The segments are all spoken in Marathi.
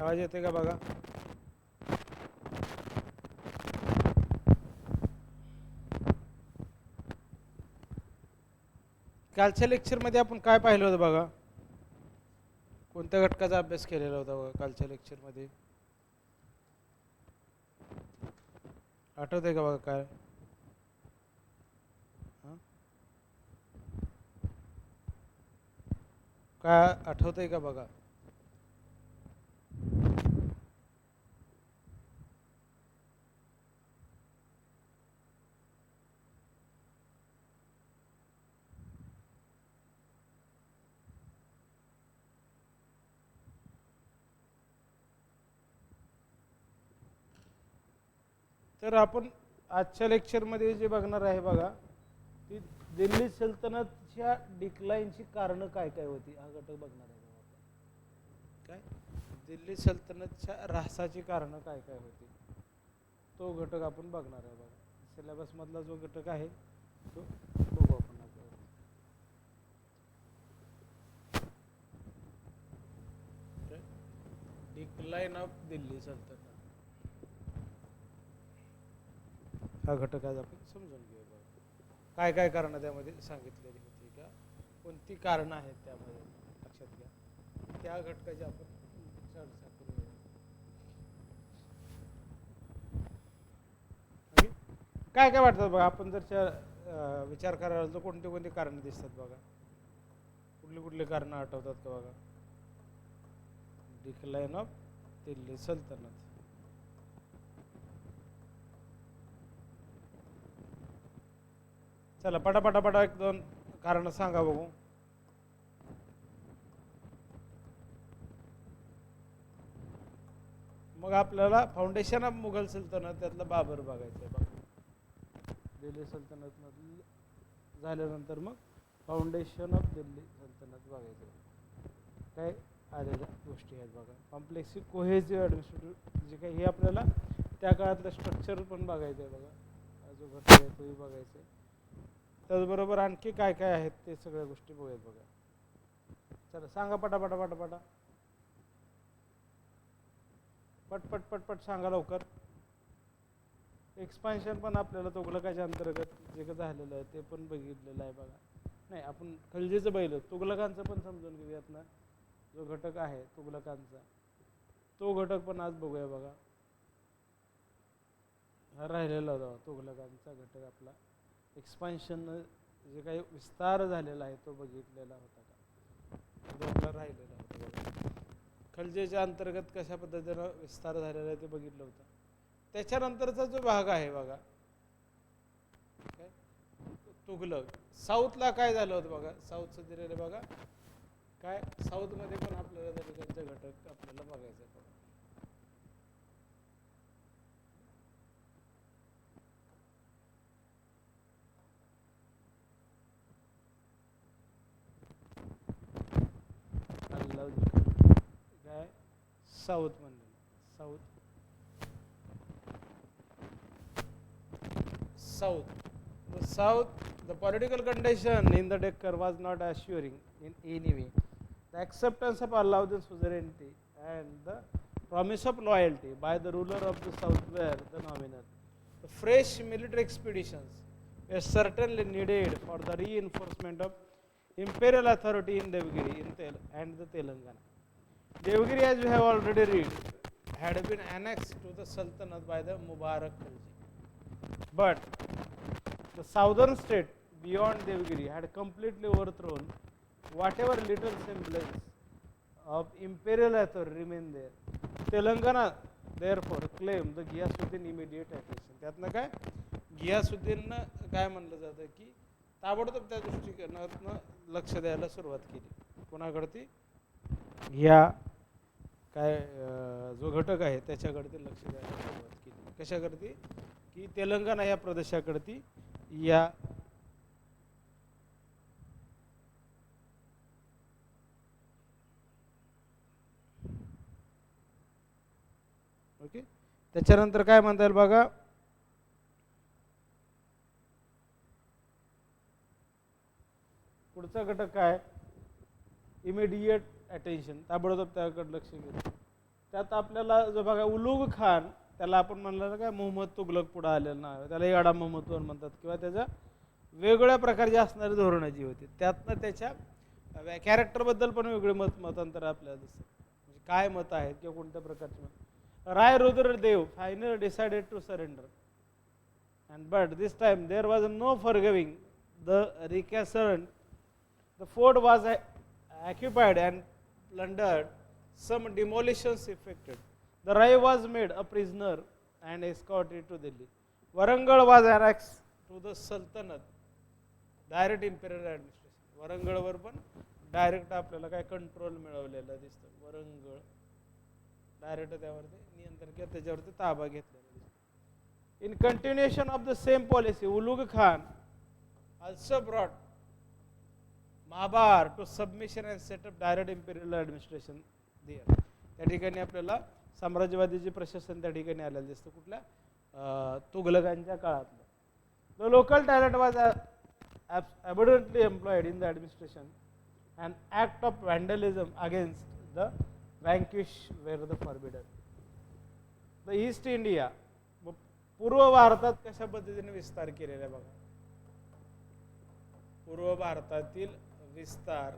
आवाज येते का बघा? कालच्या लेक्चरमध्ये आपण काय पाहिलं होतं बघा? कोणत्या घटकाचा अभ्यास केलेला होता बघा कालच्या लेक्चरमध्ये? आठवतंय का बघा काय? काय आठवतंय का बघा? तर आपण आजच्या लेक्चरमध्ये जे बघणार आहे बघा, ती दिल्ली सल्तनतच्या डिक्लाइनची कारणं काय काय होती हा घटक बघणार आहे बघा आपण. काय दिल्ली सल्तनतच्या ऱ्हासाची कारणं काय काय होती तो घटक आपण बघणार आहे बघा. सिलेबस मधला जो घटक आहे तो बघू आपण. डिक्लाइन ऑफ दिल्ली सल्तनत हा घटक आज आपण समजून घेऊ बघा. काय काय कारणं त्यामध्ये सांगितलेली होती का, कोणती कारणं आहेत त्यामध्ये लक्षात घ्या. त्या घटकाची आपण चर्चा करूया. काय काय वाटतं बघा, आपण जर विचार करायला तर कोणती कोणती कारणं दिसतात बघा? कुठली कुठली कारणं आठवतात का बघा? डिक्लाइन ऑफ दिल्ली सल्तनत. चला पटापटा एक दोन कारणं सांगा बघू. मग आपल्याला फाउंडेशन ऑफ मुघल सल्तनत त्यातलं बाबर बघायचं आहे बघा. दिल्ली सल्तनत मधलं झाल्यानंतर मग फाउंडेशन ऑफ दिल्ली सल्तनत बघायचं आहे. काय आलेल्या गोष्टी आहेत बघा. कॉम्प्लेक्स कोहेसिव्ह ॲडमिनिस्ट्रेटिव्ह जे काही हे आपल्याला त्या काळातलं स्ट्रक्चर पण बघायचं आहे बघा. जो घटक आहे तोही बघायचा आहे. त्याचबरोबर आणखी काय काय आहेत ते सगळ्या गोष्टी बघूयात बघा. चला सांगा पटापटा पट सांगा लवकर. एक्सपान्शन पण आपल्याला तुघलकाच्या अंतर्गत जे काही झालेलं आहे ते पण बघितलेलं आहे बघा. नाही, आपण खलजीचं पहिलं, तुघलकांचं पण समजून घेऊयात ना. जो घटक आहे तुघलकांचा तो घटक पण आज बघूया बघा. हा राहिलेला होता तुघलकांचा घटक आपला. एक्सपान्शन जे काही विस्तार झालेला आहे तो बघितलेला होता का, तो आपला राहिलेला होता बघा. खलजीच्या अंतर्गत कशा पद्धतीनं विस्तार झालेला आहे ते बघितलं होतं. त्याच्यानंतरचा जो भाग आहे बघा काय तुघलक, साऊथला काय झालं होतं बघा. साऊथचं दिलेलं बघा काय, साऊथमध्ये पण आपल्याला त्यांचे घटक आपल्याला बघायचे बघा. काय साऊथ म्हणलं, South, the political condition in the Deccan was not assuring in any way. The acceptance of Alauddin's sovereignty and the promise of loyalty by the ruler of the South were the nominal. The fresh military expeditions were certainly needed for the reinforcement of imperial authority in Devgiri and the Telangana. Devgiri, as we have already read, had been annexed to the Sultanate by the Mubarak Khalji. But the southern state beyond Devgiri had completely overthrown whatever little semblance of imperial authority remained there. Telangana therefore claimed the Ghiyasuddin immediate attention. त्यातनं काय घियासुद्दीन काय म्हणलं जातं की ताबडतोब त्या दृष्टिकोनातनं लक्ष द्यायला सुरुवात केली. कोणाकडती? घिया काय जो घटक आहे त्याच्याकडे लक्ष द्यायला सुरुवात केली. कशाकडती? की तेलंगणा या प्रदेशाकडती या ओके. त्याच्यानंतर काय म्हणता येईल बघा, पुढचा घटक काय, इमिडिएट अटेन्शन, ताबडतोब त्याकडे लक्ष घेतो. त्यात आपल्याला जो बघा उलुग खान, त्याला आपण म्हणलं काय मोहम्मद तुगलक पुढे आलेलं नाव, त्याला येडा मोहम्मद म्हणतात, किंवा त्याच्या वेगवेगळ्या प्रकारची असणारी धोरणं जी होती, त्यातनं त्याच्या कॅरेक्टरबद्दल पण वेगळे मतांतर आपल्याला दिसतं, म्हणजे काय मत आहेत किंवा कोणत्या प्रकारचे मत. Rai Rudradev final decided to surrender, and but this time there was no forgiving the recalcitrant. The fort was occupied and plundered. Some demolitions effected. The Rai was made a prisoner and escorted to Delhi. Warangal was annexed to the Sultanate. Direct imperial administration. वरंगळवर पण डायरेक्ट आपल्याला काय कंट्रोल मिळवलेला दिसतं. वरंगळ डायरेक्ट त्यावरती नियंत्रण किंवा त्याच्यावरती ताबा घेतलेला दिसतो. In continuation of the same policy, Ulugh Khan also brought Mabar to submission and set up direct imperial administration there. त्या ठिकाणी आपल्याला साम्राज्यवादीचे प्रशासन त्या ठिकाणी आलेलं दिसतं. कुठल्या तुघलकांच्या काळातलं. The local talent was abundantly employed in the administration. An act of vandalism against the vanquished were the forbidden. The East India, पूर्व भारतात कशा पद्धतीने विस्तार केलेला आहे बघा. पूर्व भारतातील विस्तार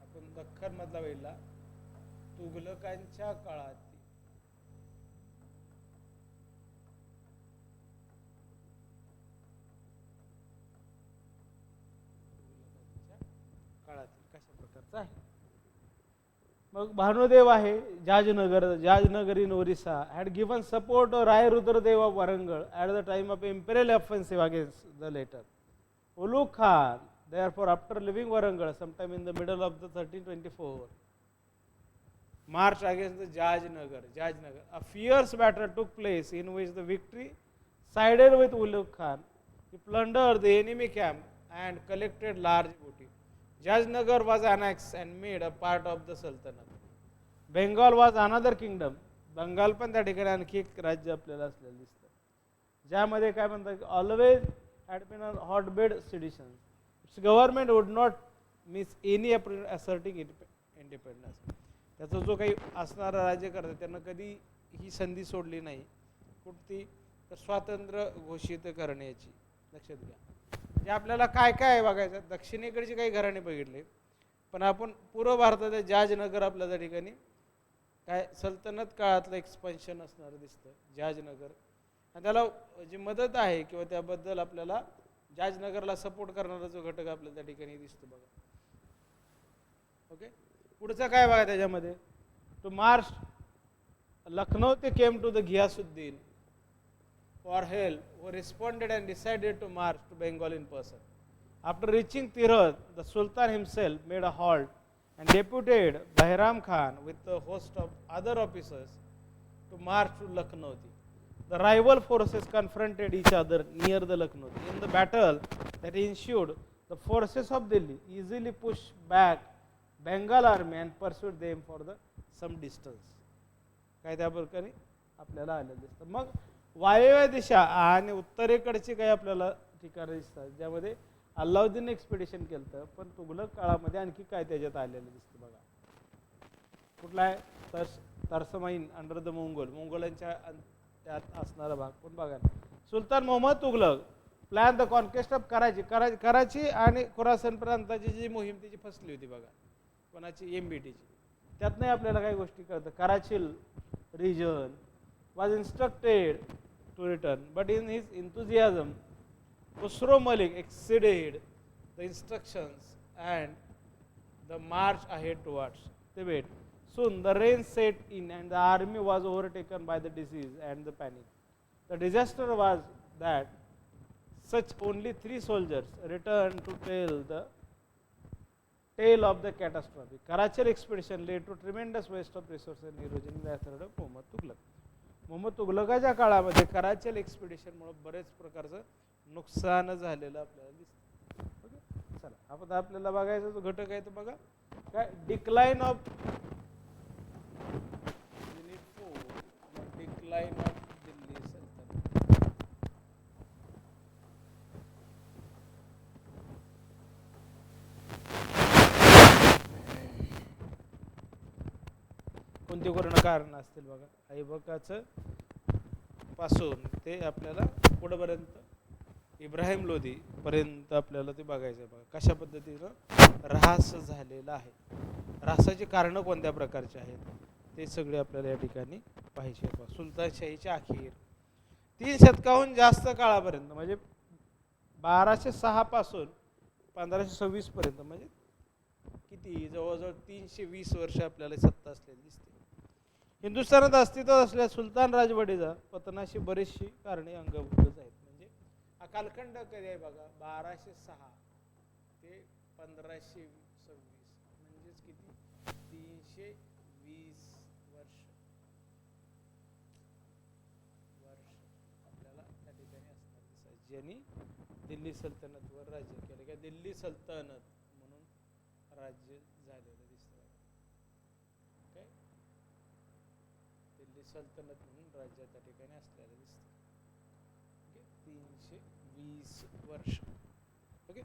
आपण दख्खन मधला बघितला, तुघलकांच्या काळात कशा प्रकारचा आहे. मग भानुदेव आहे Jajnagar in Orissa had given support to Rai Rudradev of Warangal at the time of imperial offensive against the latter. Ulugh Khan, therefore, after leaving Warangal sometime in the middle of the 1324, marched against the Jajnagar. A fierce battle took place in which the victory sided with Ulugh Khan. He plundered the enemy camp and collected large booty. Jajnagar was annexed and made a part of the Sultanate. Bengal was another kingdom. Bengal पण त्या ठिकाणी आणखी एक राज्य आपल्याला असलेलं दिसतं, ज्यामध्ये काय म्हणतात, always had been a hotbed sedition. It's government would not miss any asserting independence. त्याचा जो काही असणारा राज्यकर्ता त्यांना कधी ही संधी सोडली नाही कुठती, तर स्वातंत्र्य घोषित करण्याची. लक्षात घ्या, म्हणजे आपल्याला काय काय बघायचं. दक्षिणेकडचे काही घराणे बघितले, पण आपण पूर्व भारताच्या जाजनगर आपल्या त्या ठिकाणी काय सल्तनत काळातलं एक्सपान्शन असणारं दिसतं जाजनगर, आणि त्याला जी मदत आहे किंवा त्याबद्दल आपल्याला जाजनगरला सपोर्ट करणारा जो घटक आपल्याला त्या ठिकाणी दिसतो बघा. ओके, पुढचं काय बघा त्याच्यामध्ये, टू मार्च लखनौ ते came to the Ghiyasuddin for help, who responded and decided to march to Bengal in person. After reaching Tirth, the Sultan himself made a halt and deputed Bahram Khan with a host of other officers to march to Lucknow. The rival forces confronted each other near the Lucknow. In the battle that ensued, the forces of Delhi easily pushed back Bengal army and pursued them for some distance. काय त्या प्रकारे आपल्याला आलेलं दिसतं. मग वायव्य दिशा आणि उत्तरेकडची काही आपल्याला ठिकाणं दिसतात, ज्यामध्ये अल्लाउद्दीन एक्सपिडिशन केलं, पण तुघलक काळामध्ये आणखी काय त्याच्यात आलेलं दिसतं बघा. कुठला आहे, तरसमाईन अंडर द मोंगोलांच्या त्यात असणारा भाग पण बघा. Sultan Mohammad Tughlaq plan the conquest of Karachi आणि खुरासन प्रांताची जी मोहीम त्याची फसली होती बघा, कोणाची, एमबीटीची. त्यातनंही आपल्याला काही गोष्टी कळतं. कराचील region was instructed to return, but in his enthusiasm, Khusro Malik exceeded the instructions and the march ahead towards Tibet. Soon the rain set in and the army was overtaken by the disease and the panic. The disaster was that such only 3 soldiers returned to tell the tale of the catastrophe. Karachal expedition led to tremendous waste of resources and erosion in the effort of Muhammad Tughlaq. Mohammad तुघलकाच्या काळामध्ये कराचल एक्सपिडिशनमुळे बरेच प्रकारचं नुकसान झालेलं आपल्याला दिसतं. ओके, चला आपण आपल्याला बघायचा जो घटक आहे तो बघा, काय डिक्लाइन ऑफ दिल्ली सल्तनत. कोणती कारण असतील बघा. ऐबकाचं पासून ते आपल्याला पुढेपर्यंत इब्राहिम लोधी पर्यंत आपल्याला ते बघायचं आहे बघा, कशा पद्धतीनं ऱ्हास झालेला आहे, ऱ्हासाची कारणं कोणत्या प्रकारची आहेत ते सगळे आपल्याला या ठिकाणी पाहिजे. सुलतानशाहीच्या अखेर 3 शतकाहून जास्त काळापर्यंत म्हणजे 1206 पासून 1526 पर्यंत म्हणजे किती जवळजवळ 320 वर्ष आपल्याला सत्ता असलेली दिसते. हिंदुस्थानात अस्तित्वात असलेल्या सुलतान राजवटीचा पतनाशी बरीचशी कारणे अंगभूतच आहेत. म्हणजे हा कालखंड कधी आहे बघा, 1206 ते 1526 म्हणजेच किती 320 वर्ष आपल्याला त्या ठिकाणी असणार दिसायचे, ज्यांनी दिल्ली सल्तनतवर राज्य केलं किंवा दिल्ली सल्तनत म्हणून राज्य झालेलं दिसतं. काय दिल्ली सल्तनत म्हणून राज्य त्या ठिकाणी असलेलं दिसतं. ओके, 320 वर्ष. ओके,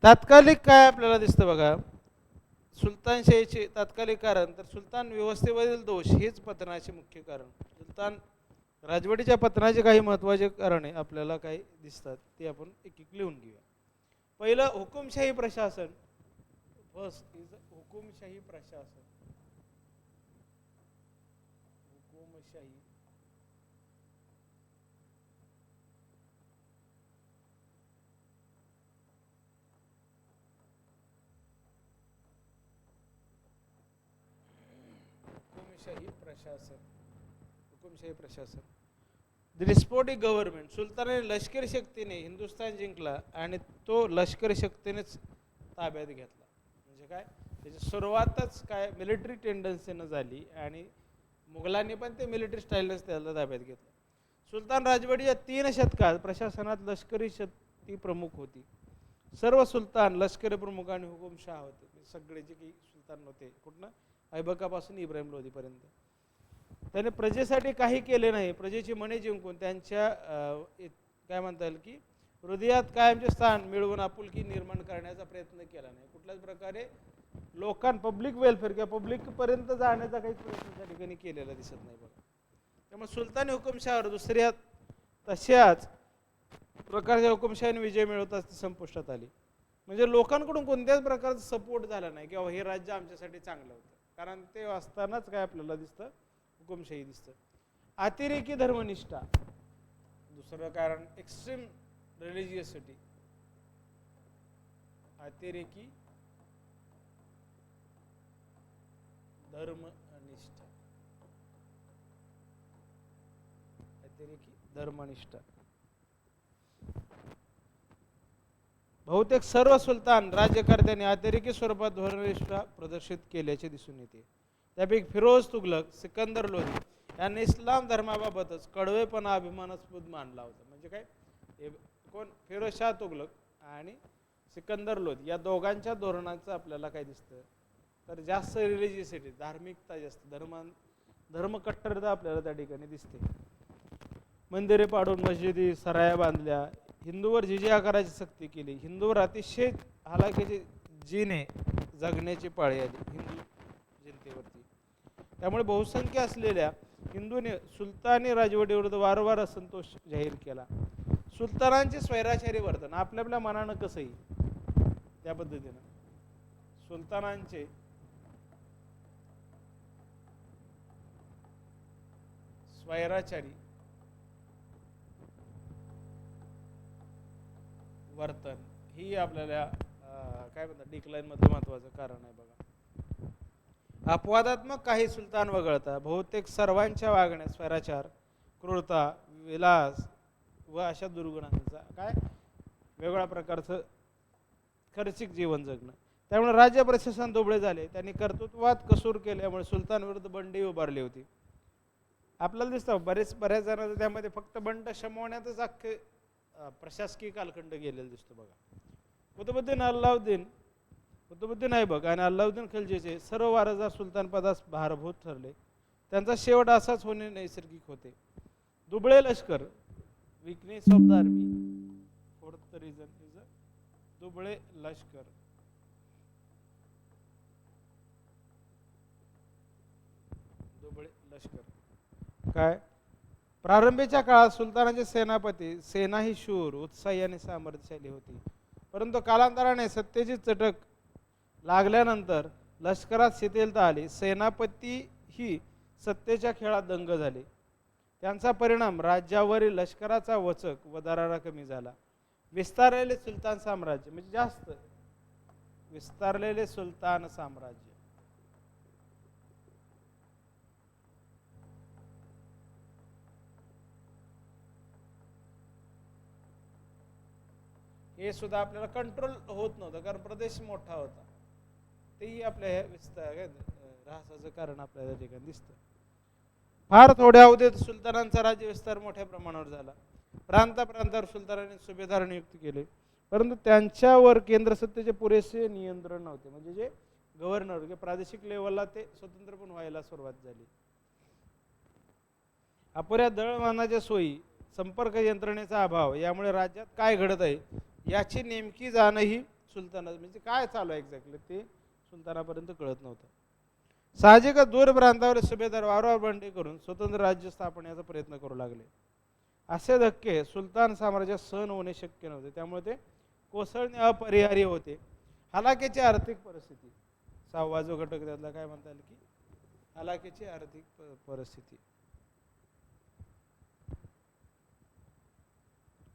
तात्कालिक काय आपल्याला दिसतं बघा, सुलतानशाहीचे तात्कालिक कारण तर सुलतान व्यवस्थेवरील दोष हेच पतनाचे मुख्य कारण. सुलतान राजवटीच्या पतनाचे काही महत्त्वाचे कारणे आपल्याला काही दिसतात, ते आपण एक एक लिहून घेऊया. पहिलं हुकुमशाही प्रशासन. फर्स्ट इज हुकुमशाही प्रशासन. हुकुमशाही हुकुमशाही प्रशासन. Despotic government. सुलतानाने लष्करी शक्तीने हिंदुस्थान जिंकला आणि तो लष्करी शक्तीनेच ताब्यात घेतला. म्हणजे काय, त्याची सुरुवातच काय मिलिटरी टेंडन्सीनं झाली आणि मुघलांनी पण ते मिलिटरी स्टाईलनेच त्याला ताब्यात घेतलं. सुलतान राजवटीच्या 3 शतकात प्रशासनात लष्करी शक्ती प्रमुख होती. सर्व सुलतान लष्करी प्रमुख आणि हुकुमशाह होते. सगळे जे काही सुलतान होते कुठनं, ऐबकापासून इब्राहिम लोधीपर्यंत, त्याने प्रजेसाठी काही केले नाही. प्रजेची मने जिंकून त्यांच्या काय म्हणता येईल की हृदयात कायमचे स्थान मिळवून आपुलकी निर्माण करण्याचा प्रयत्न केला नाही. कुठल्याच प्रकारे पब्लिक वेलफेअर किंवा पब्लिकपर्यंत जाण्याचा काही प्रयत्न त्या ठिकाणी केलेला दिसत नाही बघा. त्यामुळे सुलतानी हुकुमशाहीवर दुसऱ्या तशाच प्रकारच्या हुकुमशाहीने विजय मिळवताच ती संपुष्टात आली. म्हणजे लोकांकडून कोणत्याच प्रकारचा सपोर्ट झाला नाही किंवा हे राज्य आमच्यासाठी चांगलं होतं, कारण ते असतानाच काय आपल्याला दिसतं, हुकुमशाही दिसतं. अतिरेकी धर्मनिष्ठा. दुसरं कारण एक्स्ट्रीम रिलिजियसिटी. अतिरेकी धर्मनिष्ठा. अतिरेकी धर्मनिष्ठा. बहुतेक सर्व सुलतान राज्यकर्त्यांनी अतिरेकी स्वरूपात धर्मनिष्ठा प्रदर्शित केल्याचे दिसून येते. त्यापैकी फिरोज तुघलक, सिकंदर लोधी यांनी इस्लाम धर्माबाबतच कडवेपणा अभिमानास्पद मानला होता. म्हणजे काय, कोण, फिरोजशाह तुघलक आणि सिकंदर लोधी या दोघांच्या धोरणाचं आपल्याला काय दिसतं तर जास्त रिलिजियसिटी, धार्मिकता जास्त, धर्मकट्टरता आपल्याला त्या ठिकाणी दिसते. मंदिरे पाडून मशिदी सराया बांधल्या, हिंदूवर जिजिया करायची सक्ती केली, हिंदूवर अतिशय हालाकीची जीने जगण्याची पाळी आली हिंदू जनतेवरती. त्यामुळे बहुसंख्य असलेल्या हिंदूने सुलतानी राजवटीविरुद्ध वारंवार असंतोष जाहीर केला. सुलतानांचे स्वैराचारी वर्तन आपल्या मनानं कसंही त्या पद्धतीनं सुलतानांचे स्वैराचारी वर्तन ही आपल्याला काय म्हणतात डिक्लाइन मध्ये महत्वाचं कारण आहे बघा. अपवादात्मक काही सुलतान वगळता बहुतेक सर्वांच्या वागण्यात स्वैराचार, क्रूरता, विलास व अशा दुर्गुणांचा काय वेगळ्या प्रकारचं खर्चिक जीवन जगणं. त्यामुळे राज्य प्रशासन दुबळे झाले. त्यांनी कर्तृत्वात कसूर केल्यामुळे सुलतान विरुद्ध बंडी उभारली होती. आपल्याला दिसतं बऱ्याच जणांचं त्यामध्ये फक्त बंड शमवण्यातच अख्खे प्रशासकीय कालखंड गेलेला दिसतो बघा. कुतुबुद्दीन ऐबक आणि अल्लाउद्दीन खिलजीचे सर्व वारसदार सुलतान पदास भारभूत ठरले. त्यांचा शेवट असाच होणे नैसर्गिक होते. दुबळे लष्कर, weakness of the army. Fourth reason is दुबळे लष्कर. दुबळे लष्कर. काय प्रारंभीच्या काळात सुलतानाचे सेनापती सेना ही शूर, उत्साही आणि सामर्थ्यशाली होती, परंतु कालांतराने सत्तेची चटक लागल्यानंतर लष्करात शिथिलता आली. सेनापती ही सत्तेच्या खेळात दंग झाले. त्यांचा परिणाम राज्यावरील लष्कराचा वचक व दरारा कमी झाला. विस्तारलेले सुलतान साम्राज्य म्हणजे जास्त विस्तारलेले सुलतान साम्राज्य हे सुद्धा आपल्याला कंट्रोल होत नव्हतं, कारण प्रदेश मोठा होता. तेही आपल्या हे विस्तार ऱ्हासाचं कारण आपल्याला त्या ठिकाणी दिसतं. फार थोड्या अवधीत सुलतानांचा राज्य विस्तार मोठ्या प्रमाणावर झाला. प्रांतावर सुलतानांनी सुभेदार नियुक्त केले, परंतु त्यांच्यावर केंद्र सत्तेचे पुरेसे नियंत्रण नव्हते. म्हणजे जे गव्हर्नर किंवा प्रादेशिक लेवलला ते स्वतंत्र पण व्हायला सुरुवात झाली. अपुऱ्या दळणवळणाच्या सोयी, संपर्क यंत्रणेचा अभाव यामुळे राज्यात काय घडत आहे याची नेमकी जाण ही सुलताना म्हणजे काय चालू आहे एक्झॅक्टली ते सुलतानापर्यंत कळत नव्हतं. साहजिकच दूर प्रांतावर सुभेदार वारंवार बंडी करून स्वतंत्र राज्य स्थापनेचा प्रयत्न करू लागले. असे धक्के सुलतान साम्राज्यात सहन होणे शक्य नव्हते, त्यामुळे ते कोसळणे अपरिहार्य होते. हलाखीची आर्थिक परिस्थिती, 6वा जो घटक त्यातला काय म्हणता येईल की हलाखीची आर्थिक परिस्थिती.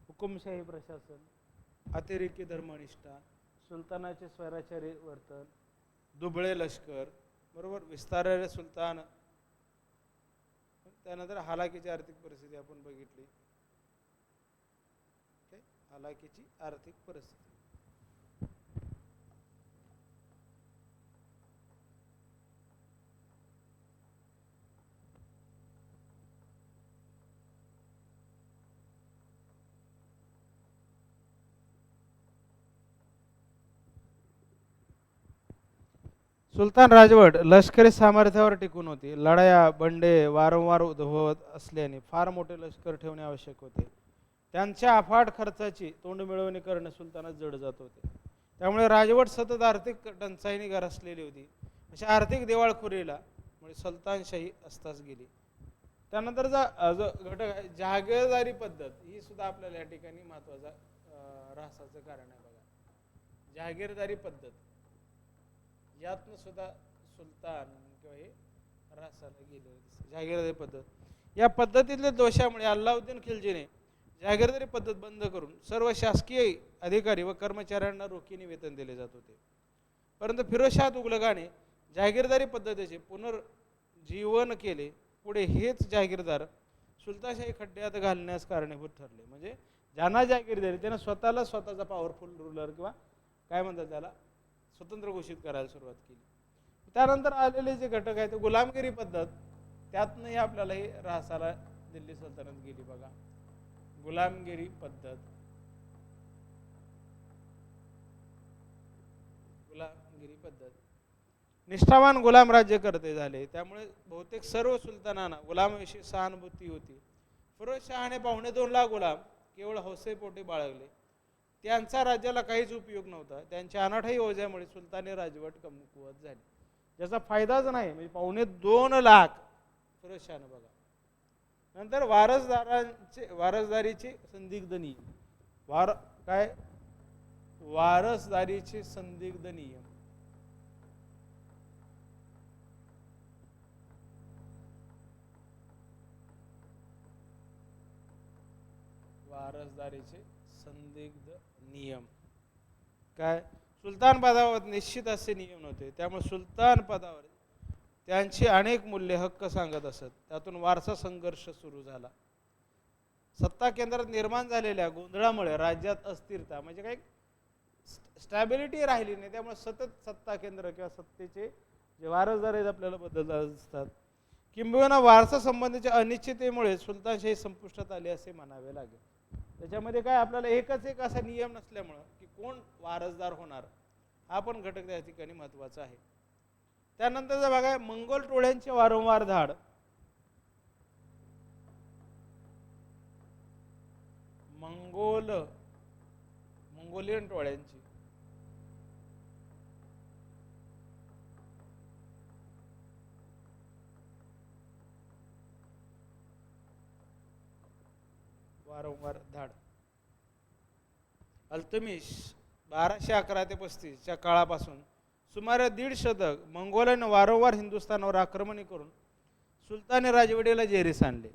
हुकुमशाही प्रशासन, अतिरेकी धर्मनिष्ठा, सुलतानाचे स्वैराचारी वर्तन, दुबळे लष्कर, बरोबर, विस्तारलेले सुलतान, त्यानंतर हलाखीची आर्थिक परिस्थिती आपण बघितली. हलाखीची आर्थिक परिस्थिती. सुलतान राजवट लष्करी सामर्थ्यावर टिकून होती. लढाया बंडे वारंवार उद्भवत असल्याने फार मोठे लष्कर ठेवणे आवश्यक होते. त्यांच्या अफाट खर्चाची तोंड मिळवणी करणे सुलतानात जड जात होते. त्यामुळे राजवट सतत आर्थिक टंचाईने ग्रासलेली होती. अशा आर्थिक दिवाळखोरीला म्हणजे सुलतानशाही अस्तास गेली. त्यानंतर जो घटक आहे जहागीरदारी पद्धत, ही सुद्धा आपल्याला या ठिकाणी महत्त्वाचा ऱ्हासाचं कारण आहे. बघा, जहागीरदारी पद्धत यातनं सुद्धा सुलतान किंवा हे ऱ्हासाला गेले. जहागीरदारी पद्धत, या पद्धतीतल्या दोषामुळे अल्लाउद्दीन खिलजीने जहागीरदारी पद्धत बंद करून सर्व शासकीय अधिकारी व कर्मचाऱ्यांना रोखीने वेतन दिले जात होते. परंतु फिरोजशाह तुघलकाने जहागीरदारी पद्धतीचे पुनर्जीवन केले. पुढे हेच जहागीरदार सुलतानशाही खड्ड्यात घालण्यास कारणीभूत ठरले. म्हणजे ज्यांना जहागीरदारी त्यानं स्वतःचा पॉवरफुल रूलर किंवा काय म्हणतात त्याला स्वतंत्र घोषित करायला सुरुवात केली. त्यानंतर आलेले जे घटक आहेत ते गुलामगिरी पद्धत, त्यातनंही आपल्याला हे ऱ्हासाला दिल्ली सल्तनत गेली. बघा, गुलामगिरी पद्धत, गुलामगिरी पद्धत, निष्ठावान गुलाम राज्यकर्ते झाले. त्यामुळे बहुतेक सर्व सुलतानांना गुलामाविषयी सहानुभूती होती. फिरोजशहाने 2.25 लाख गुलाम केवळ हौसेपोटी बाळगले. त्यांचा राज्याला काहीच उपयोग नव्हता. त्यांच्या अनाठाई ओझ्यामुळे सुलतानी राजवट कमकुवत झाली, ज्याचा फायदाच नाही. म्हणजे 2.25 लाख फिरोजशहाने. बघा, नंतर वारसदारीचे संदिग्ध नियम, वारसदारीचे संदिग्ध नियम. वारसदारीचे संदिग्ध नियम काय, सुलतान पदावर निश्चित असे नियम नव्हते. त्यामुळे सुलतान पदावर त्यांची अनेक मूल्य हक्क सांगत असत. त्यातून वारसा संघर्ष सुरू झाला. सत्ता केंद्रात निर्माण झालेल्या गोंधळामुळे राज्यात अस्थिरता म्हणजे काही स्टॅबिलिटी राहिली नाही. त्यामुळे सतत सत्ता केंद्र किंवा सत्तेचे जे वारसदार आहेत आपल्याला बदलत असतात. किंबहुना वारसा संबंधीच्या अनिश्चिततेमुळे सुलतानशाही संपुष्टात आली असे म्हणावे लागेल. त्याच्यामध्ये काय आपल्याला एकच एक असा नियम नसल्यामुळं की कोण वारसदार होणार, हा पण घटक त्या ठिकाणी महत्त्वाचा आहे. त्यानंतरचा भाग आहे मंगोल टोळ्यांचे वारंवार धाड. मंगोलियन टोळ्यांची वारंवार धाड. अल्तमिश 1211 ते 35 काळापासून सुमारे 1.5 शतक मंगोलांनी वारंवार हिंदुस्थानावर आक्रमणे करून सुलतानी राजवटीला जेरीस आणले.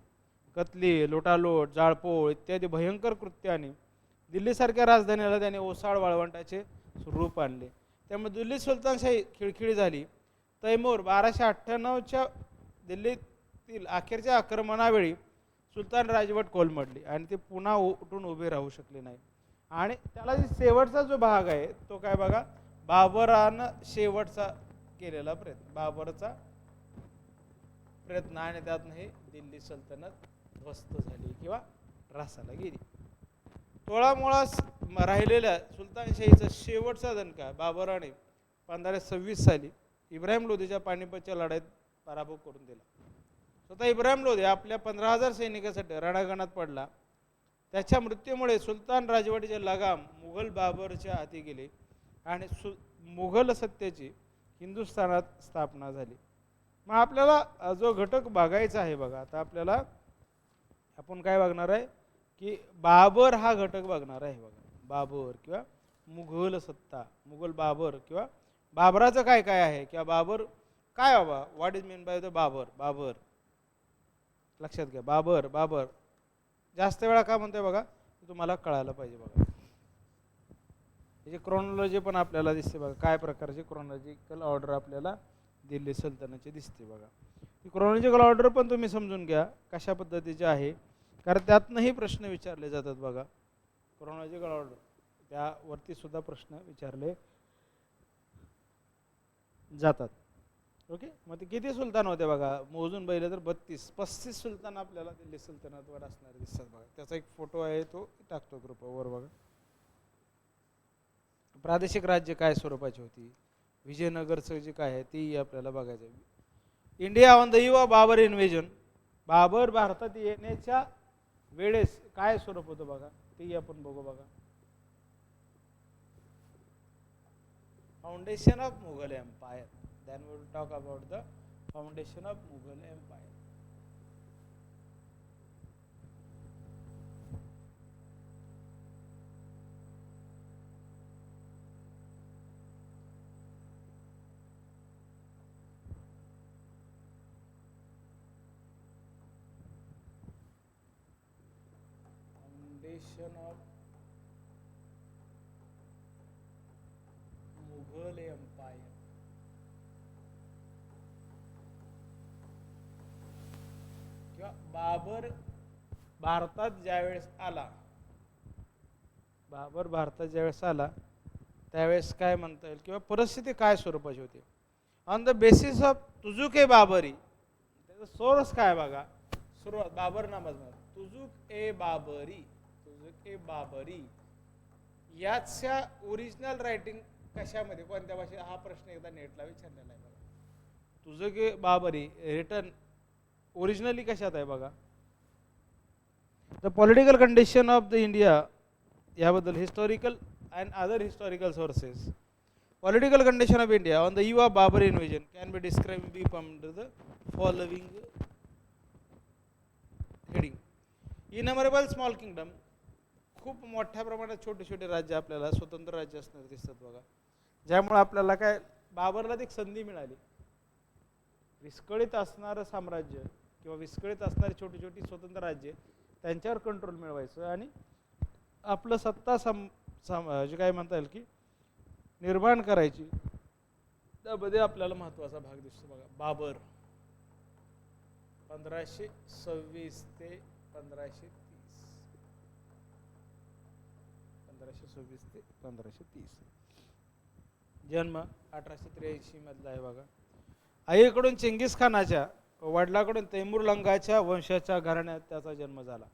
कतली, लुटालूट, जाळपोळ इत्यादी भयंकर कृत्याने दिल्लीसारख्या राजधानीला त्याने ओसाड वाळवंटाचे रूप आणले. त्यामुळे दिल्ली सुलतानशाही खिळखिळी झाली. तैमूर 1298च्या दिल्लीतील अखेरच्या आक्रमणावेळी सुलतान राजवट कोलमडली आणि ते पुन्हा उठून उभे राहू शकले नाही. आणि त्याला शेवटचा जो भाग आहे तो काय बघा, बाबरानं शेवटचा केलेला प्रयत्न, बाबरचा प्रयत्न, आणि त्यातनं हे दिल्ली सल्तनत ध्वस्त झाली किंवा ऱ्हासाला गेली. तोळामोळा राहिलेल्या सुलतानशाहीचा शेवटचा दणका बाबराने 1526 साली इब्राहिम लोधीच्या पानिपतच्या लढाईत पराभव करून दिला. स्वतः इब्राहिम लोधी आपल्या 15,000 सैनिकांसाठी रणांगणात पडला. त्याच्या मृत्यूमुळे सुलतान राजवटीचे लगाम मुघल बाबरच्या हाती गेले आणि मुघल सत्तेची हिंदुस्थानात स्थापना झाली. मग आपल्याला जो घटक बघायचा आहे बघा, आता आपल्याला आपण काय बघणार आहे की बाबर हा घटक बघणार आहे बघा. बाबर किंवा मुघल सत्ता, मुघल बाबर किंवा बाबराचं काय काय आहे किंवा बाबर काय बाबा, what is mean by the Babur. Babur लक्षात घ्या, बाबर बाबर जास्त वेळा का म्हणतोय बघा, तुम्हाला कळायला पाहिजे बघा. याची क्रोनॉलॉजी पण आपल्याला दिसते बघा, काय प्रकारची क्रोनॉलॉजिकल ऑर्डर आपल्याला दिल्ली सल्तनतची दिसते बघा. ही क्रोनॉलॉजिकल ऑर्डर पण तुम्ही समजून घ्या कशा पद्धतीचे आहे, कारण त्यातनंही प्रश्न विचारले जातात बघा. क्रोनॉलॉजिकल ऑर्डर त्यावरती सुद्धा प्रश्न विचारले जातात. ओके, मग ते किती सुलतान होते बघा, मोजून बघितलं तर 35 सुलतान आपल्याला दिल्ली सल्तनतवर असणारे दिसतात बघा. त्याचा एक फोटो आहे तो टाकतो ग्रुपवर बघा. प्रादेशिक राज्य काय स्वरूपाची होती, विजयनगरचं जे काय आहे ते आपल्याला बघायचं आहे. India on the eve of Babar invasion, Babur भारतात येण्याच्या वेळेस काय स्वरूप होतं बघा, ते आपण बघू बघा. Foundation of Mughal empire. Then we will talk about the foundation of Mughal Empire. Foundation of Mughal Empire. Babur भारतात ज्यावेळेस आला, बाबर भारतात ज्यावेळेस आला त्यावेळेस काय म्हणता येईल किंवा परिस्थिती काय स्वरूपाची होती. On the basis of तुझुक e Babri, त्याचा सोर्स काय बघा, सुरुवात बाबर नामाचं तुझुक ए बाबरी, तुझुक ए बाबरी याच्या ओरिजिनल रायटिंग कशामध्ये, कोणत्या भाषेत, हा प्रश्न एकदा नेटला विचारलेला आहे बघा. तुझुक ए बाबरी रिटर्न ओरिजिनली कशात आहे बघा. The political condition of the India, याबद्दल historical and other historical sources. Political condition of India on the eve of Babar invasion can be describe be under the following heading. Innumerable small kingdom, खूप मोठ्या प्रमाणात छोटे छोटे राज्य आपल्याला स्वतंत्र राज्य असणारे दिसतात बघा, ज्यामुळे आपल्याला काय बाबरला एक संधी मिळाली. विस्कळीत असणारं साम्राज्य किंवा विस्कळीत असणारी छोटी छोटी स्वतंत्र राज्ये त्यांच्यावर कंट्रोल मिळवायचं आणि आपलं सत्ता जे काय म्हणता येईल की निर्माण करायची, त्यामध्ये आपल्याला महत्त्वाचा भाग दिसतो बघा. बाबर 1526 ते 1530, 1526 ते 1530. जन्म 1883 मधला आहे बघा. आईकडून चिंगीस खानाच्या, वडिलाकडून तैमूरलंगाच्या वंशाच्या घराण्यात त्याचा जन्म झाला.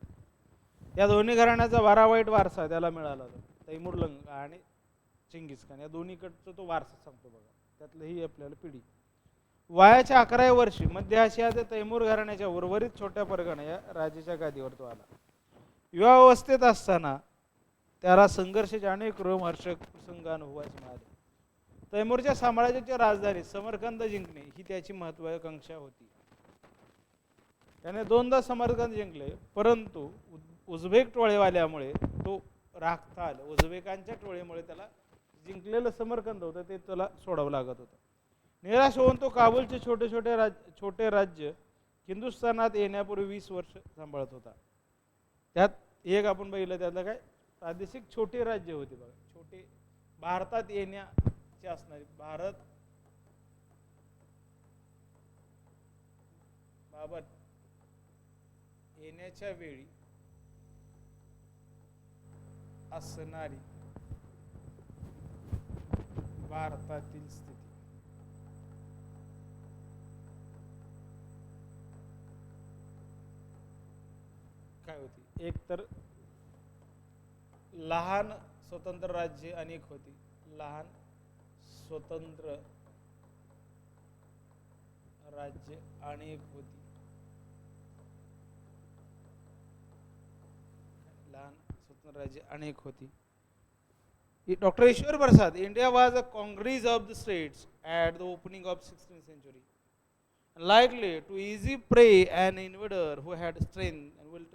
या दोन्ही घराण्याचा वाईट वारसा त्याला मिळाला. तैमूरलंग आणि चिंगीस खान या दोन्हीकडचा तो वारसा सांगतो बघा, त्यातलं ही आपल्याला पिढी. वयाच्या 11व्या वर्षी मध्य आशियाच्या तैमूर घराण्याच्या उर्वरित छोट्या परगणा या राज्याच्या गादीवर तो आला. युवावस्थेत असताना त्याला संघर्षाचे अनेक रोमहर्षक प्रसंग अनुभवायचे मिळाले. तैमूरच्या साम्राज्याची राजधानी समरकंद जिंकणे ही त्याची महत्त्वाकांक्षा होती. त्याने 2दा समरकंद जिंकले, परंतु उझबेक टोळेवाल्यामुळे तो राखता आला. उझबेकांच्या टोळीमुळे त्याला जिंकलेलं समरकंद होतं ते त्याला सोडावं लागत होतं. निराश होऊन तो काबूलचे छोटे राज्य हिंदुस्थानात येण्यापूर्वी 20 वर्ष सांभाळत होता. त्यात एक आपण बघितलं त्यातलं काय प्रादेशिक छोटे राज्य होते बघा, छोटे भारतात येण्याचे असणारे भारत बाबत येण्याच्या वेळी असणारी भारतातील स्थिती. काय होती? एक तर लहान स्वतंत्र राज्य अनेक होती, लहान स्वतंत्र राज्य अनेक होती, लहान स्वतंत्र राज्य अनेक होती. Dr. Ishwar Prasad, India was a congress of the states at the opening of 16th century, likely to easy prey an invader who had strength and will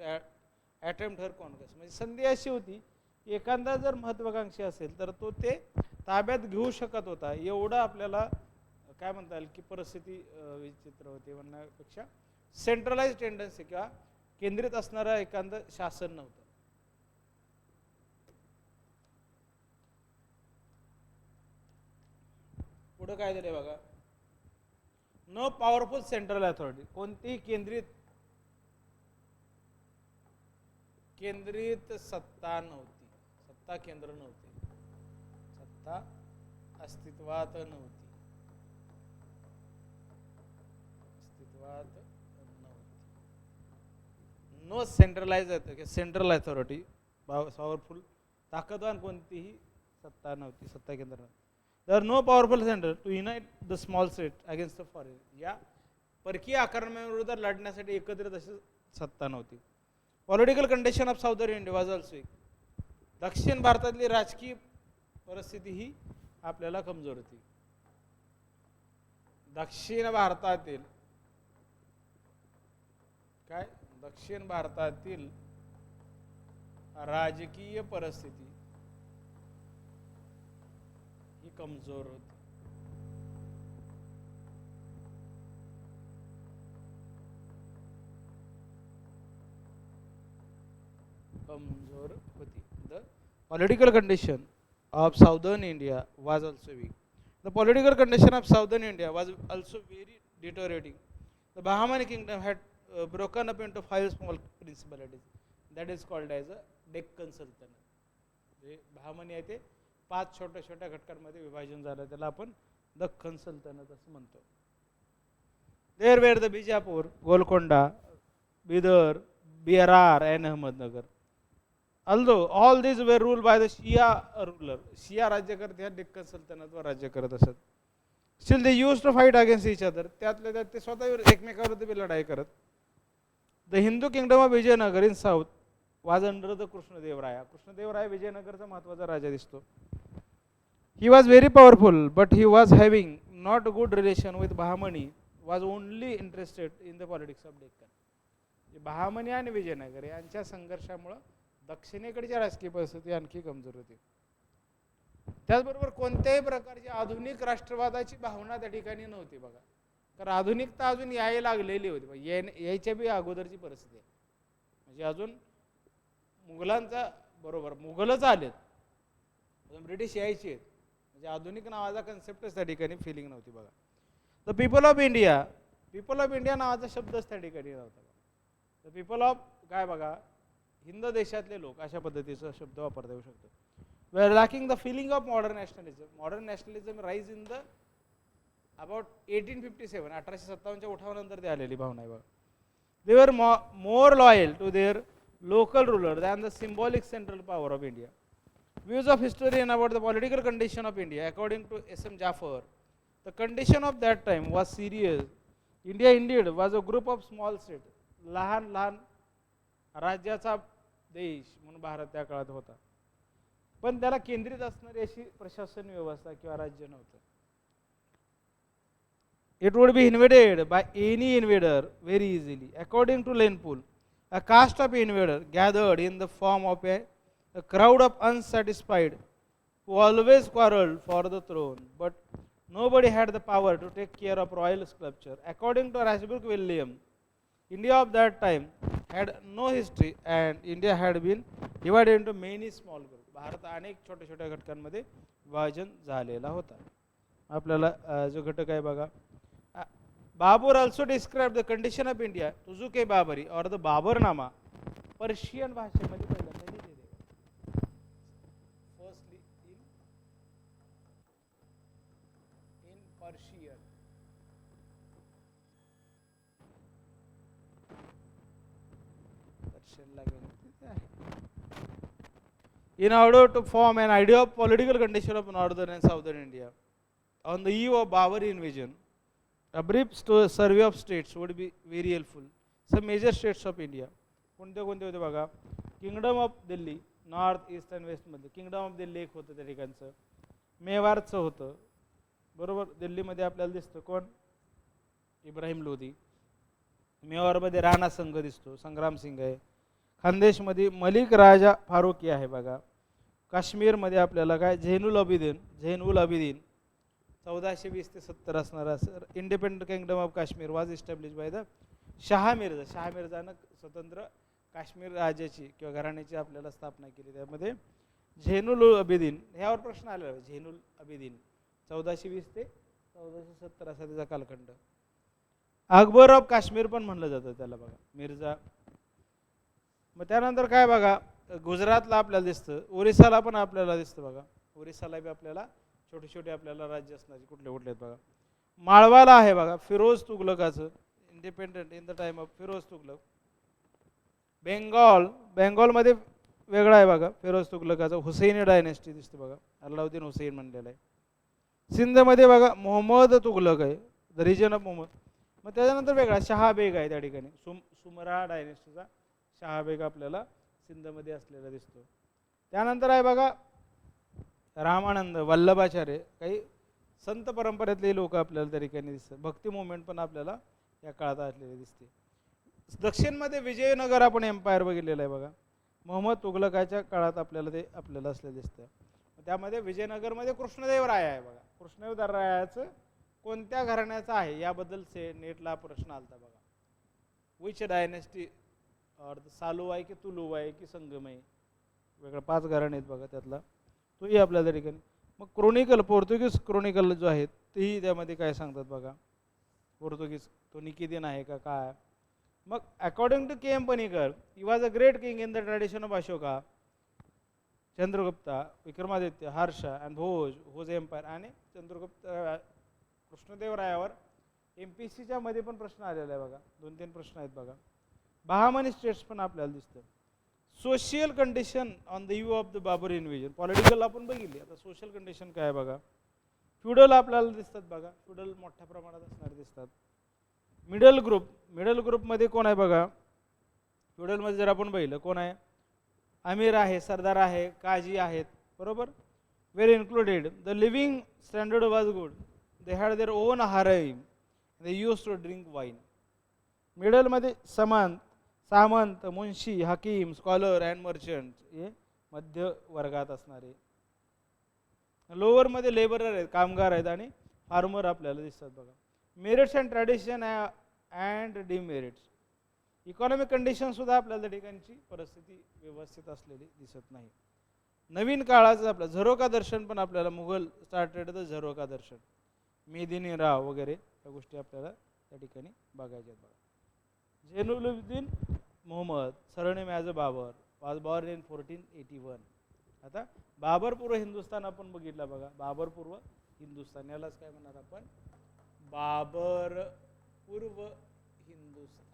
attempt her conquest. म्हणजे संधी अशी होती, एखादा जर महत्वाकांक्षी असेल तर तो ते ताब्यात घेऊ शकत होता. एवढं आपल्याला काय म्हणता येईल की परिस्थिती विचित्र होती म्हणण्यापेक्षा सेंट्रलाइज टेंडन्सी किंवा केंद्रित असणारं एखादं शासन नव्हतं. पुढे काय दिले बघा, नो पॉवरफुल सेंट्रल अथॉरिटी, कोणतीही केंद्रित सत्ता नव्हती, सत्ता केंद्र नव्हते, सत्ता अस्तित्वात नव्हती, no centralise central authority, powerful ताकदवान कोणतीही सत्ता नव्हती, सत्ता केंद्र नव्हती. There are no powerful center to unite the small state against the foreign. या परकीय आक्रमणाविरुद्ध लढण्यासाठी एकत्रित अशी सत्ता नव्हती. Political condition of southern India was also, दक्षिण भारतातली राजकीय परिस्थिती ही आपल्याला कमजोर होती. दक्षिण भारतातील राजकीय परिस्थिती ही कमजोर होती. The political condition of southern India was also weak. The political condition of southern India was also very deteriorating. The Bahmani kingdom had broken up into 5 small principalities. That is called as a Deccan Sultanate. जे बहामनी आहे ते 5 छोट्या छोट्या घटकांमध्ये विभाजन झालं, त्याला आपण दख्खन सल्तनत असं म्हणतो. There were the Bijapur, Golconda, Bidar, Berar and Ahmednagar. Although all these were ruled by the Shia ruler, Shia राज्यकर्ते ह्या डेक्कन सल्तनतवर राज्य करत असत. Still they used to fight against each other. त्यातल्या त्यात ते स्वतः एकमेकांविरुद्ध लढाई करत. The Hindu kingdom of Vijayanagar in south was under the Krishnadevaraya. Krishnadevaraya विजयनगरचा महत्त्वाचा राजा दिसतो. He was very powerful, but he was having not good relation with Bahmani, was only interested in the politics of Deccan. Bahmani आणि विजयनगर यांच्या संघर्षामुळे दक्षिणेकडच्या राजकीय परिस्थिती आणखी कमजोर होती. त्याचबरोबर कोणत्याही प्रकारची आधुनिक राष्ट्रवादाची भावना त्या ठिकाणी नव्हती बघा, कारण आधुनिकता अजून यायला लागलेली होती. यायच्या बी अगोदरची परिस्थिती आहे, म्हणजे अजून मुघलांचा बरोबर मुघलच आलेत, अजून ब्रिटिश यायचे आहेत, म्हणजे आधुनिक नावाचा कन्सेप्टच त्या ठिकाणी फिलिंग नव्हती बघा. द पीपल ऑफ इंडिया नावाचा शब्दच त्या ठिकाणी नव्हता. द पीपल ऑफ काय बघा, हिंद देशातले लोक अशा पद्धतीचा शब्द वापरता येऊ शकतो. We are lacking the feeling of modern nationalism rise in the about 1857, 1857च्या उठावानंतर ते आलेली भावना आहे बघा. They were more loyal to their local ruler than the symbolic central power of India. Views of historian about the political condition of India, according to S.M. Jaffer, the condition of that time was serious. India indeed was a group of small states. लहान लहान राज्याचा देश म्हणून भारत त्या काळात होता, पण त्याला केंद्रित असणारी अशी प्रशासन व्यवस्था किंवा राज्य नव्हतं. It would be invaded by any invader very easily. According to Lane Poole, A caste of invaders gathered in the form of a crowd of unsatisfied who always quarreled for the throne, but nobody had the power to take care of royal sculpture. According to Rushbrook William, India of that time had no history and India had been divided into many small groups. Bharat अनेक छोट्या छोट्या घटकांमध्ये विभाजन झालेला होता. आपल्याला जो घटक आहे बघा, Babar also describe the condition of India Tuzuke Baburi or the Baburnama Persian भाषेमध्ये पहिल्यांदा लिहिलेले. Firstly in Persian. In order to form an idea of political condition of northern and southern India, on the eve of Babur invasion, a brief survey of states would be very helpful. Some major states of India. कोणते कोणते होते बघा, kingdom of Delhi north east and वेस्टमध्ये. किंगडम ऑफ दिल्ली एक होतं त्या ठिकाणचं, मेवारचं होतं बरोबर. दिल्लीमध्ये आपल्याला दिसतं कोण, इब्राहिम लोधी. मेवारमध्ये राणा संघ दिसतो, संग्राम सिंग आहे. खानदेशमध्ये मलिक राजा फारुकी आहे बघा. काश्मीरमध्ये आपल्याला काय, झैनुल अबिदीन 1420 ते 70 असणारा. Independent kingdom of Kashmir was establish by the Shah Mirza. Shah मिर्झानं स्वतंत्र काश्मीर राज्याची किंवा घराण्याची आपल्याला स्थापना केली. त्यामध्ये झैनुल अबिदीन, ह्यावर प्रश्न आलेला आहे. झैनुल अबिदीन 1420 ते 1470 असा त्याचा कालखंड. अकबर ऑफ काश्मीर पण म्हणलं जातं त्याला बघा, मिर्झा. मग त्यानंतर काय बघा, गुजरातला आपल्याला दिसतं, ओरिसाला पण आपल्याला दिसतं बघा. ओरिसाला बी आपल्याला छोटे छोटे आपल्याला राज्य असणार, कुठले कुठले आहेत बघा. माळवाला आहे बघा फिरोज तुगलकाचं, independent in the time of Firoz Tughlaq. बेंगॉलमध्ये वेगळा आहे बघा फिरोज तुगलकाचा, हुसैनी डायनेस्टी दिसते बघा, अल्लाउद्दीन हुसैन म्हणलेला आहे. सिंधमध्ये बघा मोहम्मद तुगलक आहे, द रिजन ऑफ मोहम्मद. मग त्याच्यानंतर वेगळा शहाबेग आहे त्या ठिकाणी, सुमरा डायनेस्टीचा शहाबेग आपल्याला सिंधमध्ये असलेला दिसतो. त्यानंतर आहे बघा रामानंद वल्लभाचार्य, काही संत परंपरेतले लोक आपल्याला त्या ठिकाणी दिसतात. भक्ती मुवमेंट पण आपल्याला या काळात असलेली दिसते. दक्षिणमध्ये विजयनगर आपण एम्पायर बघितलेलं आहे बघा, मोहम्मद तुगलकाच्या काळात आपल्याला ते आपल्याला असलेलं दिसतं. त्यामध्ये विजयनगरमध्ये कृष्णदेवराय आहे बघा. कृष्णदेवरायाचं कोणत्या घराण्याचं आहे याबद्दल नेटला प्रश्न आलता बघा. विच डायनेस्टी और सालुवाई की तुलुवाई की संगमई, वेगळं 5 घराणे आहेत बघा त्यातला तोही आपल्याला त्या ठिकाणी. मग क्रोनिकल, पोर्तुगीज क्रोनिकल जो आहेत तेही त्यामध्ये काय सांगतात बघा. पोर्तुगीज तो निकिदिन आहे का काय. मग according to K M Panikkar, he was a great king in the tradition of Ashoka, Chandragupta, Vikramaditya, Harsha and Bhoj empire. आणि चंद्रगुप्त कृष्णदेवरायावर MPSCच्या मध्ये पण प्रश्न आलेला आहे बघा, 2-3 प्रश्न आहेत बघा. बहामनी स्टेट्स पण आपल्याला दिसतं. Social condition on the you of the Babur invasion. Political आपण बघितली, आता सोशल कंडिशन काय बघा. फ्युडल आपल्याला दिसतात बघा, फ्युडल मोठ्या प्रमाणात असणारे दिसतात. मिडल ग्रुपमध्ये कोण आहे बघा. फ्युडलमध्ये जर आपण बघितलं कोण आहे, अमीर आहे, सरदार आहे, काजी आहेत बरोबर. Were included the living standard was good, they had their own harem, they use to drink wine. मिडलमध्ये सामंत, मुन्शी, हकीम, स्कॉलर अँड मर्चंट हे मध्य वर्गात असणारे. लोअरमध्ये लेबरर आहेत, कामगार आहेत आणि फार्मर आपल्याला दिसतात बघा. Merits and tradition and demerits. Economic condition सुद्धा आपल्याला त्या ठिकाणची परिस्थिती व्यवस्थित असलेली दिसत नाही. नवीन काळाचं आपलं झरोका दर्शन पण आपल्याला मुघल स्टार्टेड द झरोका दर्शन, मेदिनी राव वगैरे या गोष्टी आपल्याला त्या ठिकाणी बघायच्या आहेत बघा. Zainulabdin Mohammad, surname as a Babar, was born in 1481. आता बाबरपूर्व हिंदुस्थान आपण बघितला बघा. बाबरपूर्व हिंदुस्थान यालाच काय म्हणणार आपण, बाबरपूर्व हिंदुस्थान.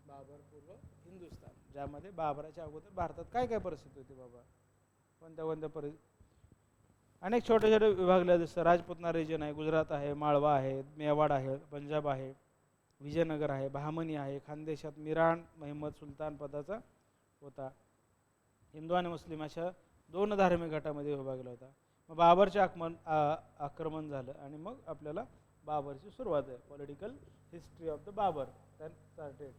बाबरपूर्व हिंदुस्थान ज्यामध्ये बाबराच्या अगोदर भारतात काय काय परिस्थिती होती बाबा, कोणत्या परिस्थिती. अनेक छोटे छोटे विभागले दिसतं. राजपुतना रिजन आहे, गुजरात आहे, माळवा आहे, मेवाड आहे, पंजाब आहे, विजयनगर आहे, बहामनी आहे. खानदेशात मिराण महम्मद सुलतान पदाचा होता. हिंदू आणि मुस्लिम अशा 2 धार्मिक गटामध्ये विभागला होता. मग बाबरचे आक्रमण झालं आणि मग आपल्याला बाबरची सुरुवात आहे. Political history of the Babur then started.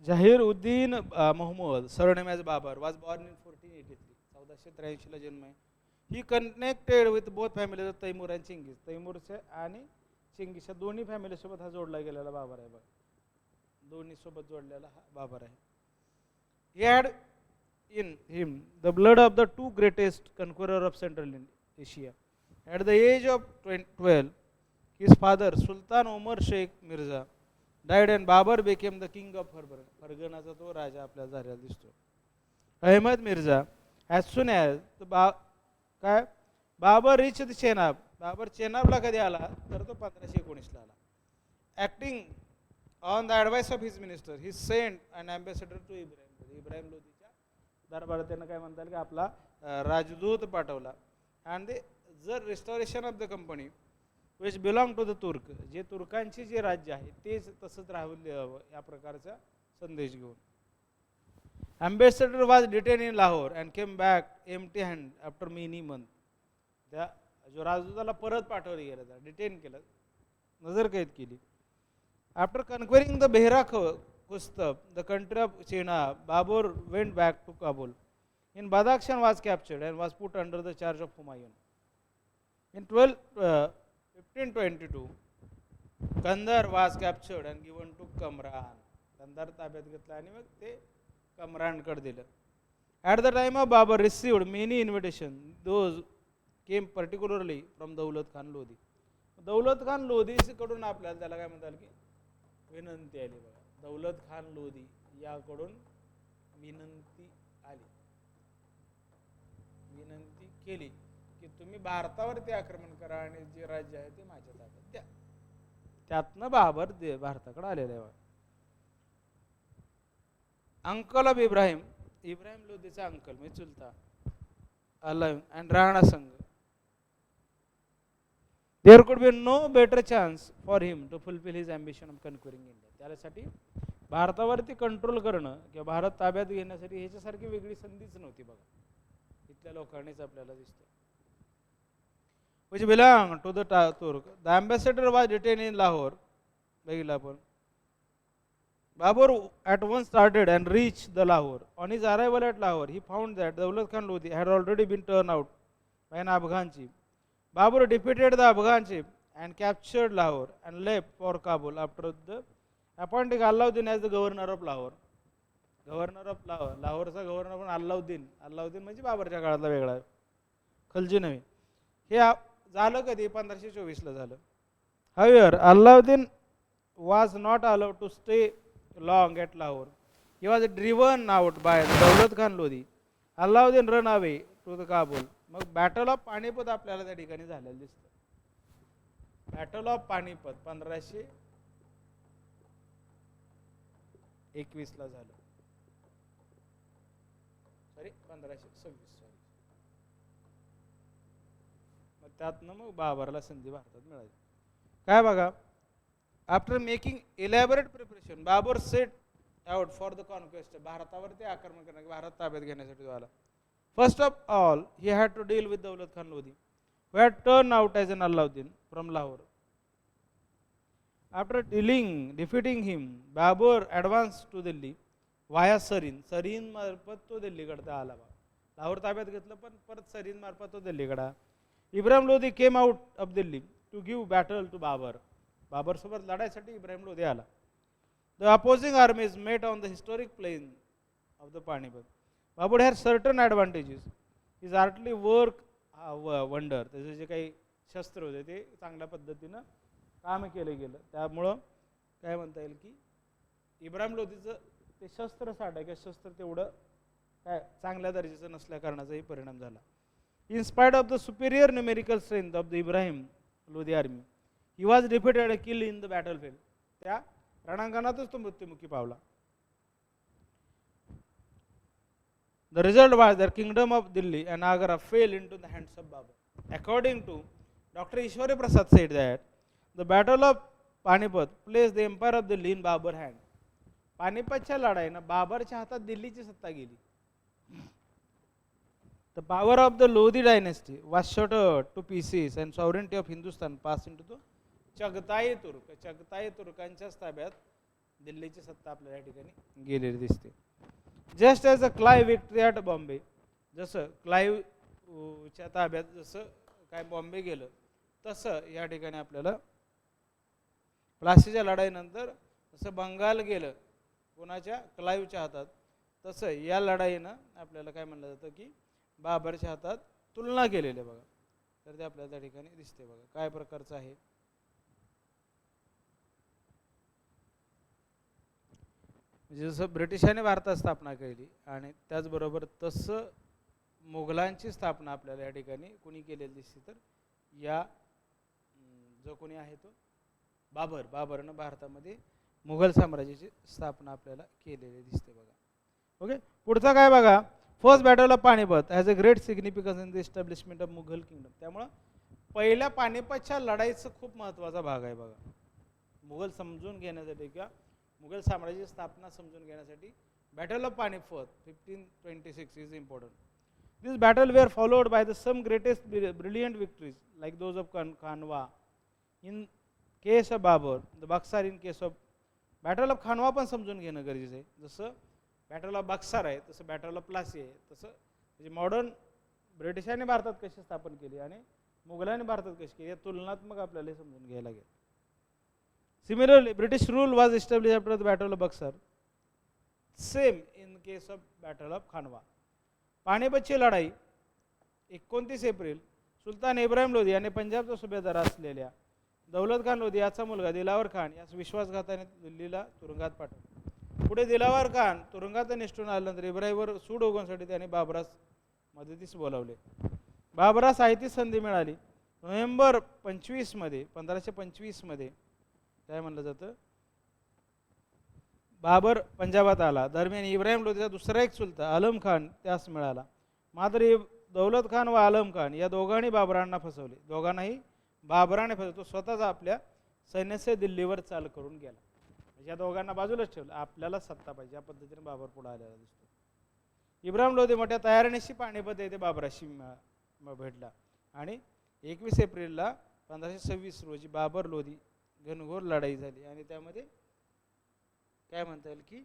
Jahiruddin Muhammad, surname as Babar, was born in 1483. 1483 ला जन्म आहे. He connected with both families of Taimur and Chinggis. तैमूरचे आणि चिंगीसच्या दोन्ही फॅमिली सोबत हा जोडला गेलेला बाबर आहे बघ. दोन्ही सोबत जोडलेला हा बाबर आहे. He had in him the blood of the two greatest conquerors of Central Asia. At the age of 12, his father Sultan Omar Sheikh Mirza died and Babur became the king of Farganaचा तो राजा आपल्याला झालेला दिसतो. Ahmad Mirza, as soon as काय बाबर reached Chenab, बाबर चेनाबला कधी आला तर तो 1519 ला आला. Acting on the advice of his minister, he sent an ambassador to Ibrahim लोधीच्या दरबारात त्यांना काय म्हणतात की आपला राजदूत पाठवला. and the restoration of the company which belong to the Turk, जे तुर्कांची जे राज्य आहे तेच तसंच राहून द्यावं या प्रकारचा संदेश घेऊन. Ambassador was detained in Lahore and came back empty hand after many months. त्या जो राजदूताला परत पाठवले गेलं त्या डिटेन केलं, नजरकैद केली. After conquering the Behra Kustab, the country of China, Babur went back to Kabul. In Badakhshan was captured and was put under the charge of Humayun. In 1522, Kandahar was captured and given to Kamran. Kandahar ताब्यात घेतला आणि मग ते कमरानकडे दिलं. At the time of Babur received many invitations. Those came particularly from Daulat Khan Lodi. दौलत खान लोधी कडून आपल्याला त्याला काय म्हणतात की विनंती आली बघा. दौलत खान लोधी याकडून विनंती आली, विनंती केली की तुम्ही भारतावरती आक्रमण करा आणि जे राज्य आहे ते माझ्या ताब्यात द्या. त्यातनं बाबर भारताकडे आलेला आहे. अंकल ऑफ इब्राहिम, इब्राहिम लोधीचा अंकल म्हणजे चुलता अलाइव अँड राणा संघ. There could be no better chance for him to fulfill his ambition of conquering India. त्यासाठी भारतावरती कंट्रोल करणं किंवा भारत ताब्यात घेण्यासाठी ह्याच्यासारखी वेगळी संधीच नव्हती बघा. इथल्या लोकांनीच आपल्याला दिसते. Which belonged to the Turk. The ambassador was detained in Lahore. बघितलं आपण. Babur at once started and reached the Lahore. On his arrival at Lahore, he found that Daulat Khan Lodi had already been turned out by an Afghan chief. Babur defeated the Afghan chief and captured Lahore and left for Kabul after the appointing Alauddin as the governor of Lahore. Governor of Lahore, लाहोरचा गव्हर्नर पण अल्लाउद्दीन. अल्लाउद्दीन म्हणजे बाबरच्या काळातला वेगळा, खलजी नव्हे. हे झालं कधी 1524 ला झालं. However, Alauddin was not allowed to stay long at Lahore. He was driven out by Daulat Khan Lodi. Alauddin ran away to the Kabul. मग बॅटल ऑफ पानिपत आपल्याला त्या ठिकाणी झालेलं दिसतं. बॅटल ऑफ पानिपत 1521 ला झालं. सॉरी 1526. मग त्यातनं मग बाबरला संधी भारतात मिळाली. काय बघा, after making elaborate preparation Babar set out for the conquest. भारतावरती आक्रमण करण्यासाठी, भारत ताब्यात घेण्यासाठी झाला. First of all, he had to deal with Daulat Khan Lodi, who had turned out as an Alauddin from Lahore. After defeating him, Babur advanced to Delhi via Sarin. Sarin मार्फत तो दिल्लीकडे आला. लाहोर ताब्यात घेतलं पण परत सरीन मार्फत तो दिल्लीकडे. Ibrahim Lodhi came out of Delhi to give battle to Babur. Babar सोबत लढायसाठी इब्राहिम लोधी आला. The opposing armies met on the historic plain of the Panipat. Babur had certain advantages. His artillery work wonder. त्याचे जे काही शस्त्र होते ते चांगल्या पद्धतीनं काम केलं गेलं. त्यामुळं काय म्हणता येईल की इब्राहिम लोधीचं ते शस्त्र साठा किंवा शस्त्र तेवढं काय चांगल्या दर्जाचं नसल्या कारणाचाही परिणाम झाला. In spite of the superior numerical strength of the Ibrahim Lodi army, he was defeated and killed in the battlefield. त्या रणांगणातच तो मृत्युमुखी पावला. The result was that kingdom of Delhi and Agra fell into the hands of Babur. According to Dr. Ishwari Prasad said that the battle of Panipat placed the empire of Delhi in Babur hand. पानिपतच्या लढाईनं बाबरच्या हातात दिल्लीची सत्ता गेली. The power of the Lodi dynasty was shattered to pieces and sovereignty of Hindustan passed into the Chagatai तुर्क. चगताई तुर्कांच्या ताब्यात दिल्लीची सत्ता आपल्याला या ठिकाणी गेलेली दिसते. Just as a Clive victory at Bombay, जसं क्लाइव्हच्या ताब्यात जसं काय बॉम्बे गेलं तसं या ठिकाणी आपल्याला प्लासीच्या लढाईनंतर जसं बंगाल गेलं कोणाच्या क्लाइव्हच्या हातात, तसं या लढाईनं आपल्याला काय म्हणलं जातं की बाबरच्या हातात तुलना केलेली आहे बघा. तर ते आपल्याला त्या ठिकाणी दिसते बघा काय प्रकारचं आहे. म्हणजे जसं ब्रिटिशांनी भारतात स्थापना केली आणि त्याचबरोबर तसं मुघलांची स्थापना आपल्याला या ठिकाणी कुणी केलेली दिसते, तर या जो कोणी आहे तो बाबरनं भारतामध्ये मुघल साम्राज्याची स्थापना आपल्याला केलेली दिसते बघा. ओके, पुढचा काय बघा. First battle of Panipat has a great significance in the establishment of Mughal kingdom. त्यामुळं पहिल्या पानिपतच्या लढाईचा खूप महत्त्वाचा भाग आहे बघा. मुघल समजून घेण्यासाठी किंवा मुघल साम्राज्याची स्थापना समजून घेण्यासाठी battle of Panipat 1526 is important. This battle were followed by the some greatest brilliant victories like those of Khanwa in case of Babar, the Buxar in case of. Battle of Khanwa पण समजून घेणं गरजेचं आहे. जसं बॅटल ऑफ बक्सार आहे तसं बॅटल ऑफ प्लासी आहे, तसं म्हणजे मॉडर्न ब्रिटिशांनी भारतात कशी स्थापन केली आणि मुघलांनी भारतात कशी केली या तुलनात्मक आपल्याला समजून घ्यायला लागेल. Similarly, British rule was established after the Battle of Buxar. Same in case of Battle of Khanwa. पानिपतची लढाई 29 एप्रिल सुलतान इब्राहिम लोधी याने पंजाबचा सुभेदार असलेल्या दौलत खान लोधी याचा मुलगा दिलावर खान यास विश्वासघाताने दिल्लीला तुरुंगात पाठवले. पुढे दिलावर खान तुरुंगात निष्ठून आल्यानंतर इब्राहिमवर सूड उगवण्यासाठी त्याने बाबरास मदतीस बोलावले. बाबरास आयती संधी मिळाली. नोव्हेंबर 1525 मध्ये काय म्हणलं जातं, बाबर पंजाबात आला. दरम्यान इब्राहिम लोधीचा दुसरा एक सुलता आलम खान त्यास मिळाला. मात्र दौलत खान व आलम खान या दोघांनी बाबरांना फसवले. दोघांनाही बाबराने फसवले. तो स्वतःच आपल्या सैन्याचे दिल्लीवर चाल करून गेला. या दोघांना बाजूलाच ठेवलं, आपल्याला सत्ता पाहिजे या पद्धतीने बाबर पुढे आलेला दिसतो. इब्राहिम लोधी मोठ्या तयारीनिशी पानिपत येथे बाबराशी भेटला आणि 21 एप्रिलला 1526 रोजी बाबर लोधी घनघोर लढाई झाली आणि त्यामध्ये काय म्हणता येईल की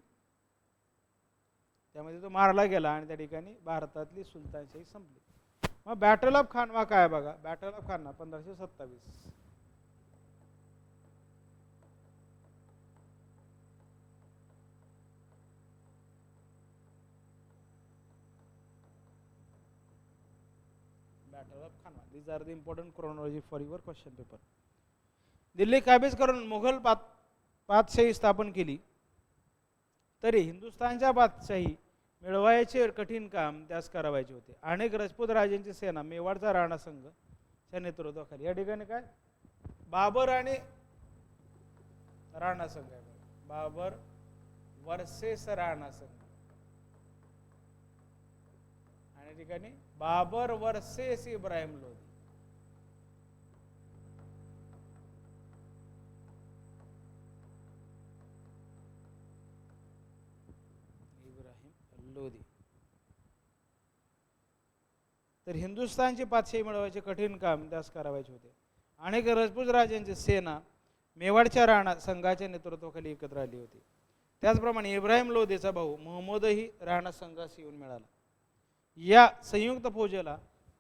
त्यामध्ये तो मारला गेला आणि त्या ठिकाणी भारतातली सुलतानशाही संपली. मग बॅटल ऑफ खानवा काय बघा. Battle of Khanwa 1527. Battle of Khanwa. These are the important chronology for your question paper. Delhi काबीज करून मुघल पातशाही स्थापन केली तरी हिंदुस्थानच्या बादशाही मिळवायचे कठीण काम त्यास करावायचे होते. अनेक राजपूत राजांची सेना मेवाडचा राणा संघच्या नेतृत्वाखाली या ठिकाणी काय बाबर आणि राणा संघ आहे. बाबर वर्सेस राणा संघ आणि ठिकाणी बाबर वर्सेस इब्राहिम लोधी. लोधी. तर हिंदुस्थानची पातशाही मिळवायचे कठीण काम त्यास करावायचे होते. अनेक राजपूत राजांची सेना मेवाडच्या राणा संघाच्या नेतृत्वाखाली एकत्र आली होती. त्याचप्रमाणे इब्राहिम लोधीचा भाऊ महमूदही राणा संघास येऊन मिळाला. या संयुक्त फौजेला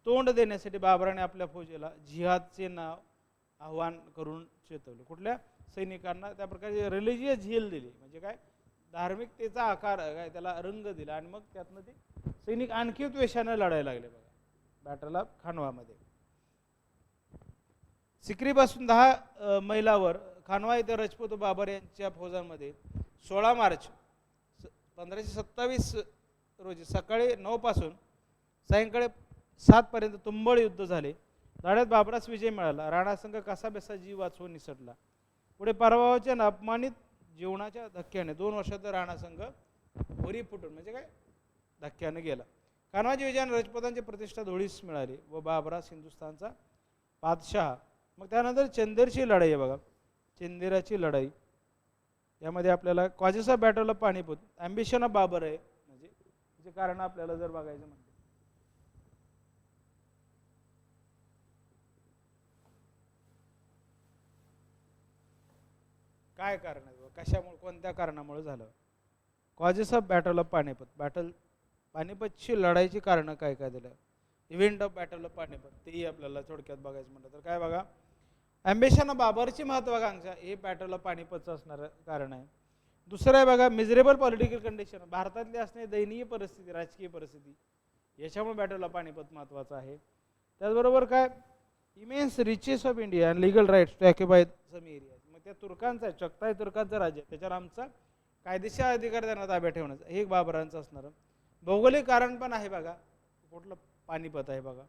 तोंड देण्यासाठी बाबराने आपल्या फौजेला जिहादचे नाव आव्हान करून चेतवले. कुठल्या सैनिकांना त्या प्रकारचे रिलिजियस झील दिली, म्हणजे काय धार्मिकतेचा आकार काय त्याला रंग दिला आणि मग त्यातनं ते सैनिक आणखी द्वेषाने लढायला लागले बघा. बॅटल ऑफ खानवामध्ये सिक्रीपासून 10 मैलावर खानवा येथे राजपूत बाबर यांच्या फौजांमध्ये 16 मार्च 1527 रोजी सकाळी 9 पासून सायंकाळी 7 पर्यंत तुंबळ युद्ध झाले. लढ्यात बाबरास विजय मिळाला. राणा संघ कसा बेसा जीव वाचवून निसटला. पुढे पराभवाच्या अपमानित जीवनाच्या धक्क्याने 2 वर्षात राणा संघ वरी फुटून म्हणजे काय धक्क्याने गेला. कान्हाजी विजयाने राजपुतांची प्रतिष्ठा धुळीस मिळाली व बाबरास हिंदुस्थानचा बादशाह. मग त्यानंतर चंदेरची लढाई आहे बघा, चंदेराची लढाई. यामध्ये आपल्याला causes of battle of Panipat, ambition of Babur आहे, म्हणजे त्याचे कारण आपल्याला जर बघायचं म्हटलं काय कारण आहे, कशामुळे कोणत्या कारणामुळे झालं. Causes of battle of Panipat, पानिपतची लढाईची कारणं काय काय दिलं. Event of battle of Panipat तेही आपल्याला थोडक्यात बघायचं म्हटलं तर काय बघा, ॲम्बिशन ऑफ बाबरची महत्वाकांक्षा हे बॅटल ऑफ पानिपतचं असणारं कारण आहे. दुसरं आहे बघा, मिझरेबल पॉलिटिकल कंडिशन, भारतातली असणारी दयनीय परिस्थिती, राजकीय परिस्थिती, याच्यामुळे बॅटल ऑफ पानिपत महत्त्वाचं आहे. त्याचबरोबर काय, immense riches of India and legal rights to occupy some area. मग त्या तुर्कांचा, चगताई तुर्कांचं राज्य, त्याच्यावर आमचा कायदेशीर अधिकार त्यांना ताब्यात ठेवण्याचं हे बाबरांचं असणारं. भौगोलिक कारण पण आहे बघा, कुठलं पानिपत आहे बघा,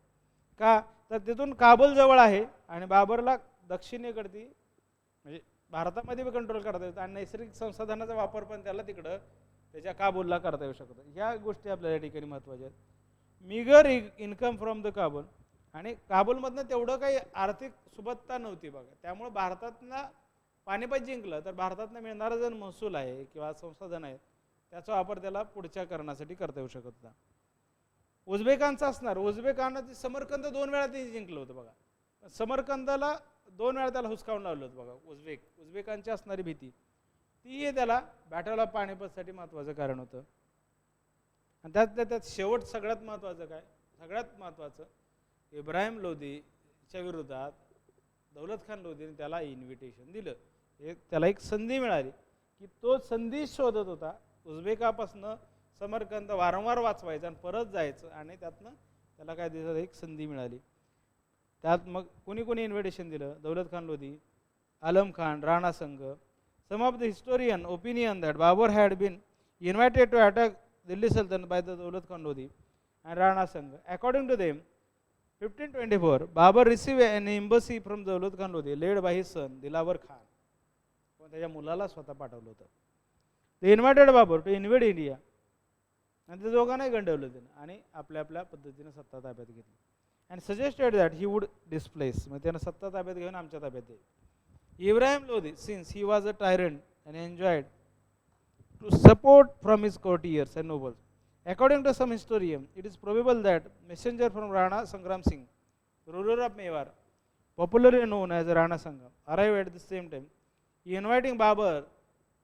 का तर तिथून काबूल जवळ आहे आणि बाबरला दक्षिणेकडती म्हणजे भारतामध्ये बी कंट्रोल करता येतं आणि नैसर्गिक संसाधनाचा वापर पण त्याला तिकडं त्याच्या काबूलला करता येऊ शकतो. ह्या गोष्टी आपल्याला या ठिकाणी महत्त्वाच्या आहेत. मिगर इन्कम फ्रॉम द काबूल, आणि काबूलमधनं तेवढं काही आर्थिक सुबत्ता नव्हती बघा, त्यामुळे भारतातनं पानिपत जिंकलं तर भारतातनं मिळणारा जर महसूल आहे किंवा संसाधन आहे त्याचा वापर त्याला पुढच्या करण्यासाठी करता येऊ शकत होता. उझबेकांचा असणार, उझबेकांना समरकंद 2 वेळा त्यांनी जिंकलं होतं बघा, समरकंदाला 2 वेळा त्याला हुसकावून लावलं होतं बघा. उझबेकांची असणारी भीती ती त्याला बॅटल ऑफ पानिपतसाठी महत्त्वाचं कारण होतं. आणि त्यात शेवट सगळ्यात महत्त्वाचं काय, सगळ्यात महत्त्वाचं, इब्राहिम लोधीच्या विरोधात दौलत खान लोधीने त्याला इन्व्हिटेशन दिलं. त्याला एक संधी मिळाली की तो संधी शोधत होता, उझबेकापासनं समरकंद वारंवार वाचवायचं आणि परत जायचं, आणि त्यातनं त्याला काय दिलं, एक संधी मिळाली. त्यात मग कोणी कोणी इन्व्हिटेशन दिलं, दौलत खान लोधी, आलम Khan, Rana Sanga. Some of the historian opinion that Babar had been invited to attack Delhi sultanate by the Daulat Khan Lodi and Rana Sanga. According to them 1524 Babar receive an embassy from Daulat Khan Lodi led by his son Dilawar Khan. पण त्याच्या मुलाला स्वतः पाठवलं होतं. ते invited Babar to invade India, आणि ते दोघांनाही गंडवलं त्यानं आणि आपल्या आपल्या पद्धतीनं सत्ता ताब्यात घेतली. And suggested that he would displace, मग त्यानं सत्ता ताब्यात घेऊन आमच्या ताब्यात येईल. Ibrahim Lodi, since he was a tyrant and enjoyed to support from his courtiers and nobles. According to some historians, it is probable that messenger from Rana Sangram Singh, ruler of Mewar, popularly known as Rana Sangram, arrived at the same time, inviting Babar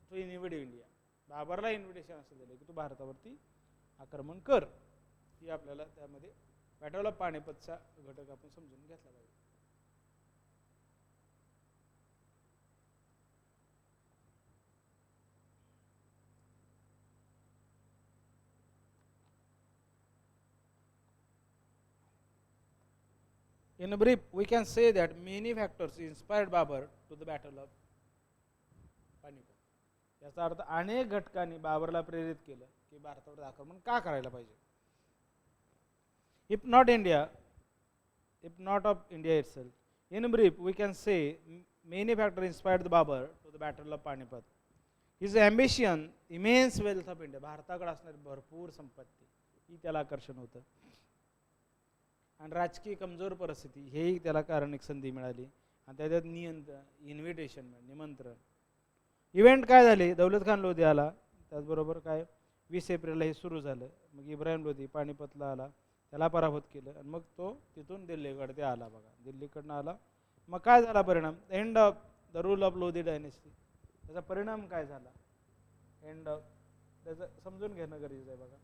to invade India. बाबरला इन्व्हिटेशन असं दिलं की तू भारतावरती आक्रमण कर. ही आपल्याला त्यामध्ये बॅटल ऑफ पानिपतचा घटक आपण समजून घेतला पाहिजे. In brief, we can say that many factors inspired Babur to the battle of Panipat. याचा अर्थ अनेक घटकांनी बाबरला प्रेरित केलं की भारतावर आक्रमण का करायला पाहिजे. If not of India itself. In brief, we can say many factors inspired the Babur to the battle of Panipat. His ambition, immense wealth of India, भारताकडे असणारी भरपूर संपत्ती ही त्याला आकर्षण होतं, आणि राजकीय कमजोर परिस्थिती हेही त्याला कारण एक संधी मिळाली, आणि त्याच्यात इन्व्हिटेशन निमंत्रण. इव्हेंट काय झाले, दौलत खान लोधी आला, त्याचबरोबर काय 20 एप्रिलला हे सुरू झालं. मग इब्राहिम लोधी पानिपतला आला, त्याला पराभूत केलं, आणि मग तो तिथून दिल्लीकडे आला बघा, दिल्लीकडनं आला. मग काय झाला परिणाम, end of the rule of Lodhi dynasty. त्याचा परिणाम काय झाला, एंड ऑफ, त्याचं समजून घेणं गरजेचं आहे बघा.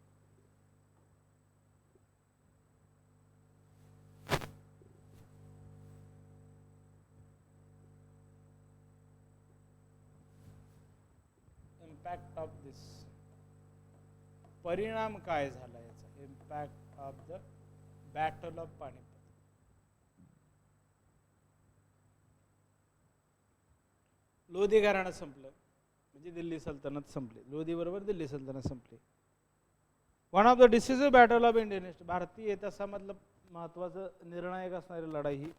इम्पॅक्ट ऑफ दिस, परिणाम काय झाला याचा, impact of the battle of Panipat. Lodi घराणं संपलं म्हणजे दिल्ली सल्तनत संपली, लोधी बरोबर दिल्ली सल्तनत संपली. One of the decisive battle of Indian history, भारतीय इतिहासामधलं महत्त्वाचं निर्णायक असणारी लढाई ही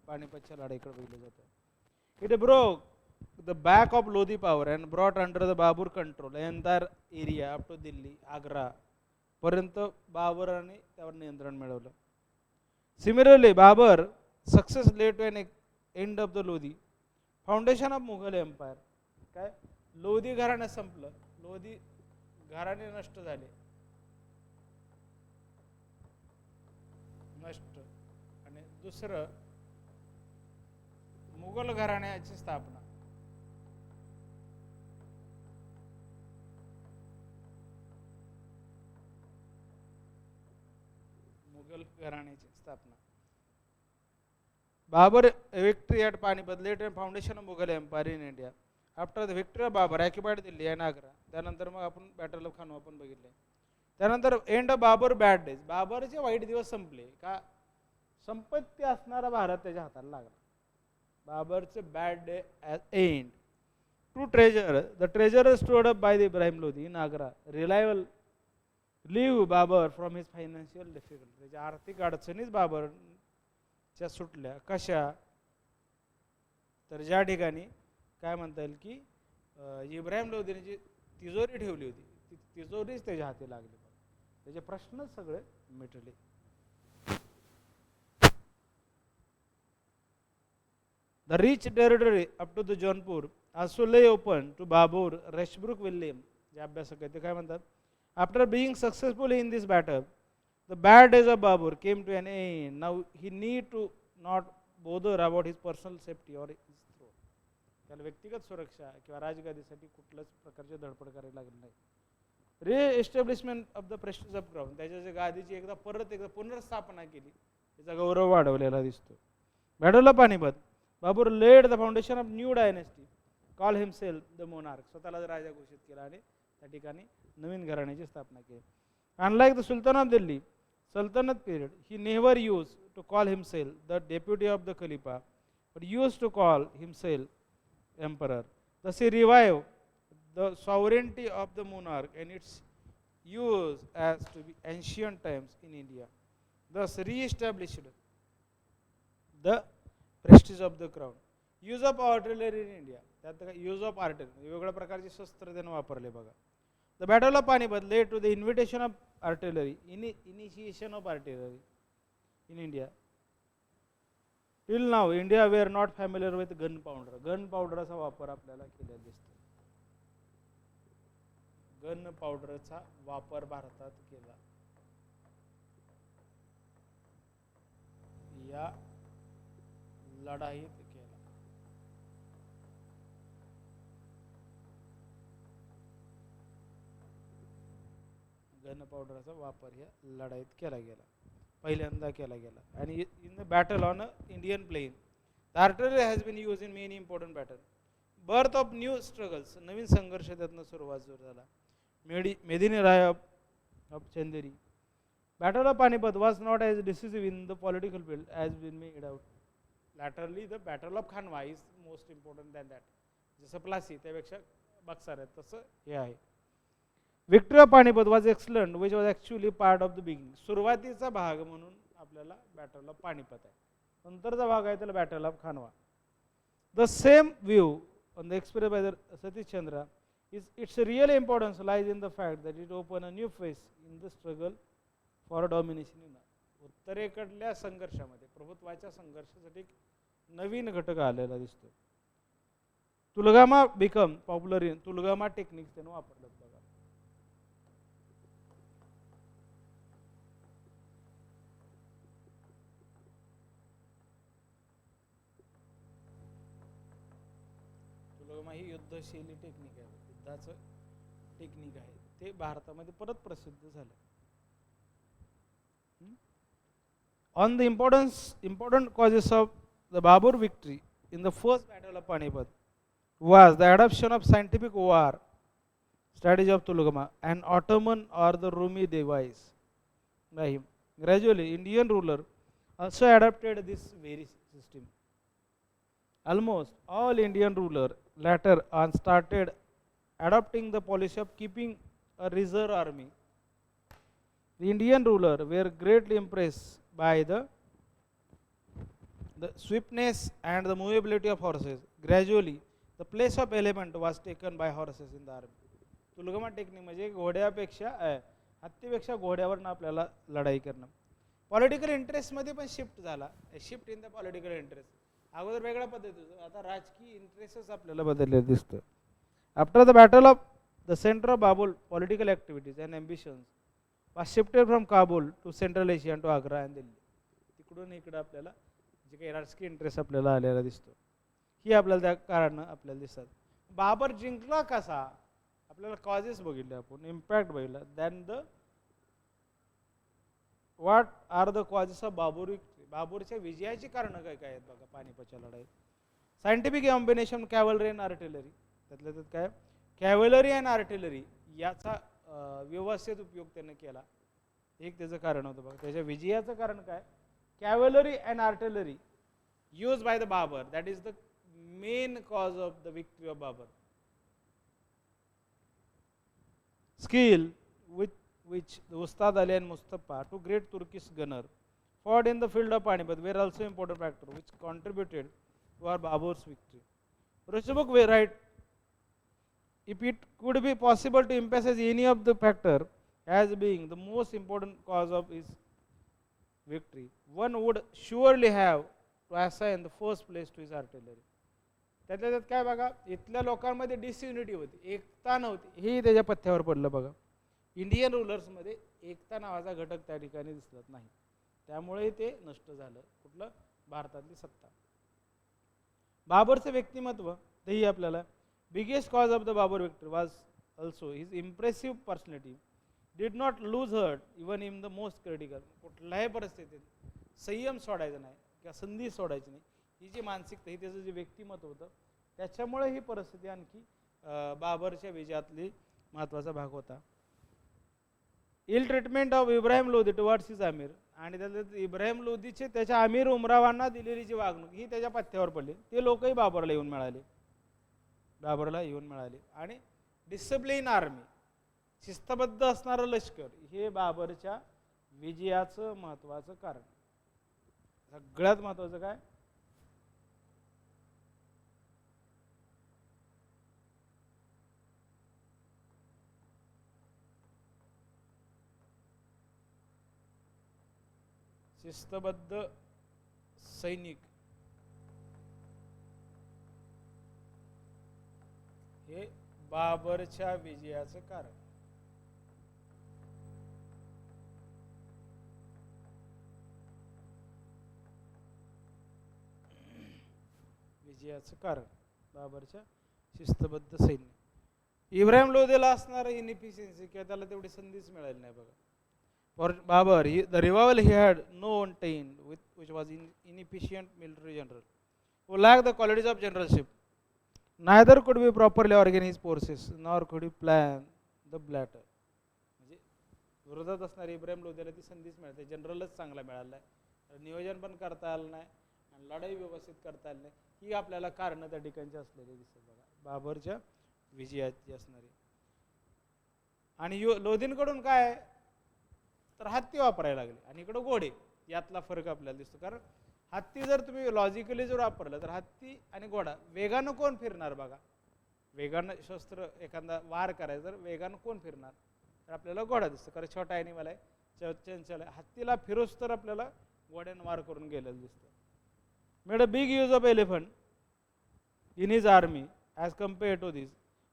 पानिपतच्या लढाईकडे बघितलं जातं. It broke the back of Lodi power and brought under the Babur control the entire area up to Delhi, Agra, पर्यंत बाबराने त्यावर नियंत्रण मिळवलं. Similarly Babur success let an end of the Lodhi foundation of Mughal empire. काय लोधी घराणे संपलं, लोधी घराणे नष्ट झाले, नष्ट, आणि दुसरं मुघल घराण्याची स्थापना. मुघल घराण्याची स्थापना. Babur victory at Panipat laid a foundation of Mughal Empire in India. After the victory of Babur occupied Delhi and Agra. त्यानंतर मग आपण बॅटल ऑफ खानवा पण बघितले. त्यानंतर end of Babar bad days. बाबरचे वाईट दिवस संपले का संपत्ती असणारा भारत त्याच्या हाताला लागला. बाबरचे bad day end. To treasure the treasure stored up by the Ibrahim Lodi in Agra relieve Babar from his financial difficulty. त्याच्या आर्थिक अडचणीच बाबरच्या सुटल्या. कशा तर ज्या ठिकाणी काय म्हणता येईल की इब्राहिम लोधीने जी तिजोरी ठेवली होती ती तिजोरीच त्याच्या हाती लागली. त्याचे प्रश्नच सगळे मिटले. The rich territory up to the Jaunpur also lay open to Babur Rashbrook William. जे अभ्यासक आहेत ते काय म्हणतात, after being successful in this battle, the bad days of Babur came to an end. Now he need to not bother about his personal safety or his throne. त्याला व्यक्तिगत सुरक्षा किंवा राजगादीसाठी कुठल्याच प्रकारची धडपड करायला लागली नाही. Reestablishment of the prestige of crown. त्याच्या जे गादीची एकदा पुनर्स्थापना केली, त्याचा गौरव वाढवलेला दिसतो. Battle of Panipat. Babur led the foundation of new dynasty, call himself the monarch. स्वतःला राजा घोषित केला आणि त्या ठिकाणी नवीन घराण्याची स्थापना केली. Unlike the sultan of Delhi sultanate period, he never use to call himself the deputy of the khalifa but use to call himself emperor. Thus he revived the sovereignty of the monarch and its use as to be ancient times in India. Thus re-established the prestige of the crown. Use of artillery in India. त्यात यूज ऑफ आर्टिलरी, वेगवेगळ्या प्रकारचे शस्त्र त्यानं वापरले बघा. The battle of Panipat led to the invitation of artillery, initiation of artillery in India. Till now India we are not familiar with gun powder. Gun पावडरचा वापर आपल्याला केलेला दिसतो. गन पावडरचा वापर भारतात केला. या लढाईत केला. गन पावडरचा वापर या लढाईत केला गेला, पहिल्यांदा केला गेला. आणि in the battle on Indian plain the artillery has been use in many important battle. Birth of new struggles, नवीन संघर्ष त्यातनं सुरुवात सुरू झाला. Medini Rai of Chanderi. Battle of Panipat was not as decisive in the political field as been made out. Laterly the battle of Khanwa is most important than that. जसं प्लासी त्यापेक्षा बक्सार आहे तसं हे आहे. Victory of Panipat was excellent which was actually part of the beginning. सुरुवातीचा भाग म्हणून आपल्याला बॅटल ऑफ पानिपत आहे, नंतरचा भाग आहे त्याला battle of Khanwa. The same view on the express by the Satish Chandra is its real importance lies in the fact that it opened a new phase in the struggle for domination in. उत्तरेकडल्या संघर्षामध्ये, प्रभुत्वाच्या संघर्षासाठी एक नवीन घटक आलेला दिसतो. तुलगामा बिकम पॉप्युलर इन. तुलगामा टेक्निक्स त्यानं वापरलं बघा. तुलगामा ही युद्धशैली टेक्निक आहे, युद्धाचं टेक्निक आहे. ते भारतामध्ये परत प्रसिद्ध झालं. On the important causes of the Babur victory in the first battle of Panipat was the adoption of scientific war strategy of Tulgama, an Ottoman or the Rumi device by him. Gradually, Indian ruler also adopted this very system. Almost all Indian ruler later on started adopting the policy of keeping a reserve army. The Indian ruler were greatly impressed by the swiftness and the movability of horses. Gradually, the place of element was taken by horses in the army. Tulughma technique म्हणजे घोड्यापेक्षा हत्तीपेक्षा घोड्यावरनं आपल्याला लढाई करणं. पॉलिटिकल इंटरेस्टमध्ये पण शिफ्ट झाला, shift in the political interest. अगोदर वेगळ्या पद्धतीचं, आता राजकीय इंटरेस्टच आपल्याला बदललेलं दिसतं. After the battle of the centre of Babul, political activities and ambitions was shifted from Kabul to Central Asia and to Agra and Delhi. तिकडून इकडं आपल्याला जे काही राजकीय इंटरेस्ट आपल्याला आलेला दिसतो, ही आपल्याला त्या कारणं आपल्याला दिसतात. बाबर जिंकला कसा, आपल्याला कॉजेस बघितले आपण, इम्पॅक्ट बघितला. Then the what are the causes of Babar victory, बाबरच्या विजयाची कारणं काय काय आहेत बघा पानिपतच्या लढाईत. Scientific combination cavalry and artillery, त्यातल्या त्यात काय कॅव्हलरी अँड आर्टिलरी याचा व्यवस्थित उपयोग त्याने केला, एक त्याचं कारण होतं बघा. त्याच्या विजयाचं कारण काय, cavalry and artillery use by the Babur, that is the main cause of the victory of Babur. Skill with which the Ustad Ali and Mustafa, two great Turkish gunners, fought in the field of Panipat, were also important factor which contributed to our Babur's victory. Rushabuk we write, if it could be possible to emphasize any of the factor as being the most important cause of his victory, one would surely have to assign the first place to his artillery. त्यातल्या त्यात काय बघा, इथल्या लोकांमध्ये डिसयुनिटी होती, एकता नव्हती, हे त्याच्या पथ्यावर पडलं बघा. इंडियन रुलर्समध्ये एकता नावाचा घटक त्या ठिकाणी दिसत नाही, त्यामुळे ते नष्ट झालं कुठलं, भारतातली सत्ता. बाबरचं व्यक्तिमत्व तेही आपल्याला, biggest cause of the Babur victory was also his impressive personality, did not lose heart even in the most critical. कुठल्याही परिस्थितीत संयम सोडायचा नाही किंवा संधी सोडायची नाही, ही जी मानसिकता, ही त्याचं जे व्यक्तिमत्व होतं, त्याच्यामुळे ही परिस्थिती आणखी बाबरच्या विजयातली महत्त्वाचा भाग होता. Ill treatment of Ibrahim Lodhi towards his amir, आणि त्याच्यात इब्राहिम लोधीचे त्याच्या आमिर उमरावांना दिलेली जी वागणूक ही त्याच्या पथ्यावर पडली. ते लोकही बाबरला येऊन मिळाले. आणि डिसिप्लिन आर्मी, शिस्तबद्ध असणारं लष्कर, हे बाबरच्या विजयाचं महत्त्वाचं कारण. सगळ्यात महत्त्वाचं काय, शिस्तबद्ध सैनिक हे बाबरच्या विजयाचं कारण. विजयाचं कारण बाबरच्या शिस्तबद्ध सैन्य. इब्राहिम लोधीला असणारं इनएफिशियन्सी किंवा त्याला तेवढी संधीच मिळाली नाही बघा. For Babur, the rival he had no attained, which was inefficient military general, who lacked the qualities of generalship. Neither could be properly organize forces, nor could he plan the latter. म्हणजे विरोधात असणारे इब्राहिम लोधीला ती संधीच मिळते, जनरलच चांगला मिळाला आहे, नियोजन पण करता आलं नाही आणि लढाई व्यवस्थित करता आली नाही, ही आपल्याला कारणं त्या ठिकाणची असलेली दिसतात बघा बाबरच्या विजयाची असणारी. आणि लोधींकडून काय तर हत्ती वापरायला लागले आणि इकडं घोडे, यातला फरक आपल्याला दिसतो. कारण हत्ती जर तुम्ही लॉजिकली जर वापरलं तर हत्ती आणि घोडा, वेगानं कोण फिरणार बघा, वेगानं शस्त्र एखादा वार करायचं तर वेगानं कोण फिरणार, तर आपल्याला घोडा दिसतो, कारण छोटा ॲनिमल आहे, चंचल आहे. हत्तीला फिरोस तर आपल्याला घोड्यानं वार करून गेलेलं दिसतं. Made a big use of elephant in his army as compare to this.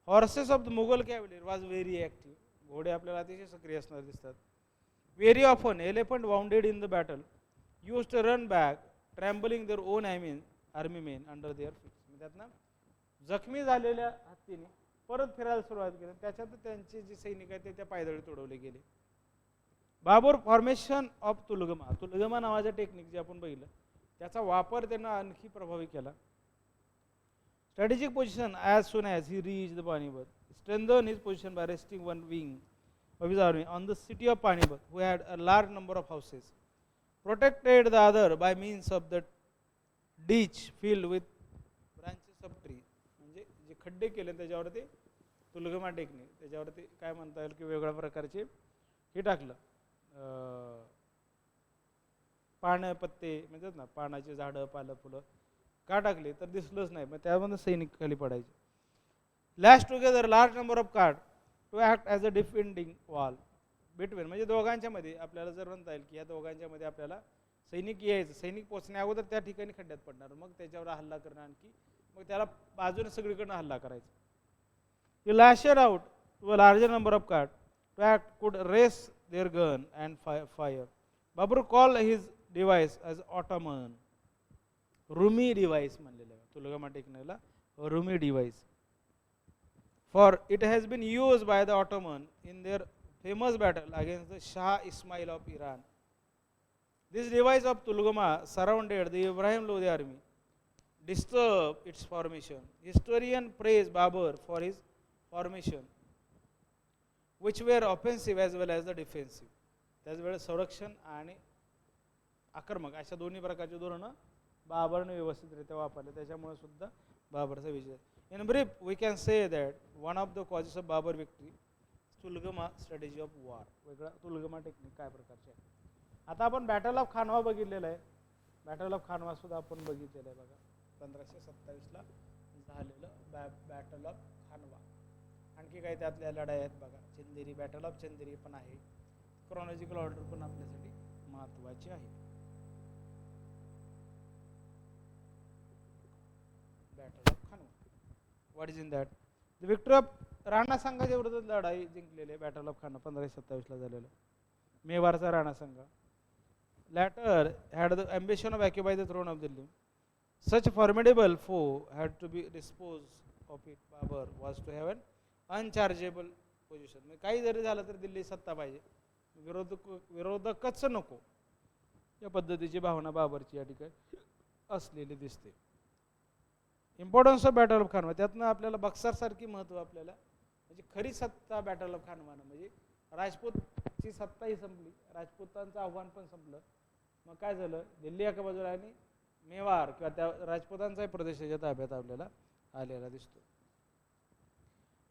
Horses of the Mughal cavalry was very active, घोडे आपल्याला अतिशय सक्रिय असणार दिसतात. Very often, elephant wounded in the battle used to run back, trampling their own army men under their feet. त्यातनं जखमी झालेल्या हत्तीने परत फिरायला सुरुवात केली, त्याच्यात त्यांचे जे सैनिक आहेत ते त्या पायदळी तुडवले गेले. बाबर फॉर्मेशन ऑफ तुलगमा नावाच्या टेक्निक जे आपण बघितलं, त्याचा वापर त्यांना आणखी प्रभावी केला. Strategic position as soon as he reach the Panipat, strengthen his position by resting one wing of his army on the city of Panipat, who had a large number of houses, protected the other by means of the ditch filled with branches of tree. म्हणजे जे खड्डे केले त्याच्यावरती तुलगमा टेक्निक, त्याच्यावरती काय म्हणता येईल की वेगळ्या प्रकारचे हे टाकलं, पानं पत्ते म्हणतात ना, पानाची झाडं पालं फुलं का टाकली तर दिसलंच नाही, मग त्यामध्ये सैनिक खाली पडायचे. Lash together large number of card to act as a defending wall. Between म्हणजे दोघांच्या मध्ये आपल्याला जर म्हणता येईल की या दोघांच्या मध्ये आपल्याला सैनिक यायचं, सैनिक पोचण्या अगोदर त्या ठिकाणी खड्ड्यात पडणार, मग त्याच्यावर हल्ला करणं आणखी, मग त्याला बाजूने सगळीकडनं हल्ला करायचा. You lash out to a larger number of cards that could raise their gun and fire. Babur called his device as Ottoman. Rumi device म्हणलेलं आहे tulughma टेक्निकला, Rumi device. For it has been used by the Ottoman in their famous battle against the Shah Ismail of Iran. This device of Tulgama surrounded the Ibrahim Lodi army, disturbed its formation. Historian praised Babur for his formation, which were offensive as well as the defensive. त्याचवेळेस संरक्षण आणि आक्रमक अशा दोन्ही प्रकारची धोरणं बाबरने व्यवस्थितरित्या वापरले, त्याच्यामुळे सुद्धा बाबरचा विजय. In brief, we can say that one of the causes of Babur victory is Tulgama strategy of war. वेगळा तुलगमा टेक्निक काय प्रकारचे आहे. आता आपण बॅटल ऑफ खानवा बघितलेलं आहे. बॅटल ऑफ खानवा सुद्धा आपण बघितलेलं आहे बघा, 1527ला झालेलं बॅटल ऑफ खानवा. आणखी काही त्यातल्या लढाई आहेत बघा, चंदेरी, बॅटल ऑफ चंदेरी पण आहे. क्रोनॉलॉजिकल ऑर्डर पण आपल्यासाठी महत्त्वाची आहे. Battle of Khanwa, what is in that? The victory of Rana संघाच्या विरुद्ध लढाई जिंकलेली बॅटल ऑफ खानवा 1527ला झालेलं, मेवारचा राणा संघ. Latter had the ambition of occupying the throne of Delhi. Such formidable foe had to be disposed of it. Babur was to have an unchargeable position. काही जरी झालं तर दिल्ली सत्ता पाहिजे, विरोधकच नको, या पद्धतीची भावना बाबरची या ठिकाणी असलेली दिसते. इम्पॉर्टन्स ऑफ बॅटल ऑफ खानवा, त्यातनं आपल्याला बक्सर सारखी महत्व आपल्याला, म्हणजे खरी सत्ता बॅटल ऑफ खानवा, म्हणजे राजपूतची सत्ताही संपली, राजपूतांचं आव्हान पण संपलं. मग काय झालं, दिल्ली एका बाजूला आणि मेवार किंवा त्या राजपूतांचाही प्रदेशाच्या ताब्यात आपल्याला आलेला दिसतो.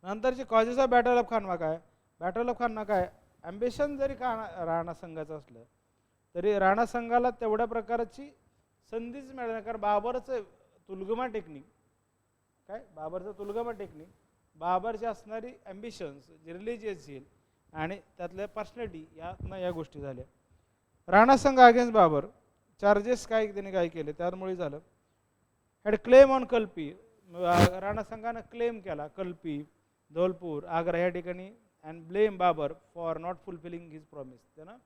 नंतरची causes of battle of Khanwa काय? बॅटल ऑफ खानवा काय, ॲम्बिशन जरी राणा संघाचं असलं तरी राणा संघाला तेवढ्या प्रकारची संधीच मिळणार, कारण बाबरचं तुलगमा टेक्निक काय, बाबरचं तुलगमा टेक्निक, बाबरची असणारी ॲम्बिशन्स, रिलिजियस झील आणि त्यातल्या पर्सनॅलिटी, या गोष्टी झाल्या. राणा संघ अगेन्स्ट बाबर चार्जेस काय त्याने काय केले त्यामुळे झालं. Had claim on Kalpi, Rana संघानं क्लेम केला कल्पी, धौलपूर, आग्रा या ठिकाणी, and blame Babur for not fulfilling his promise. त्यानं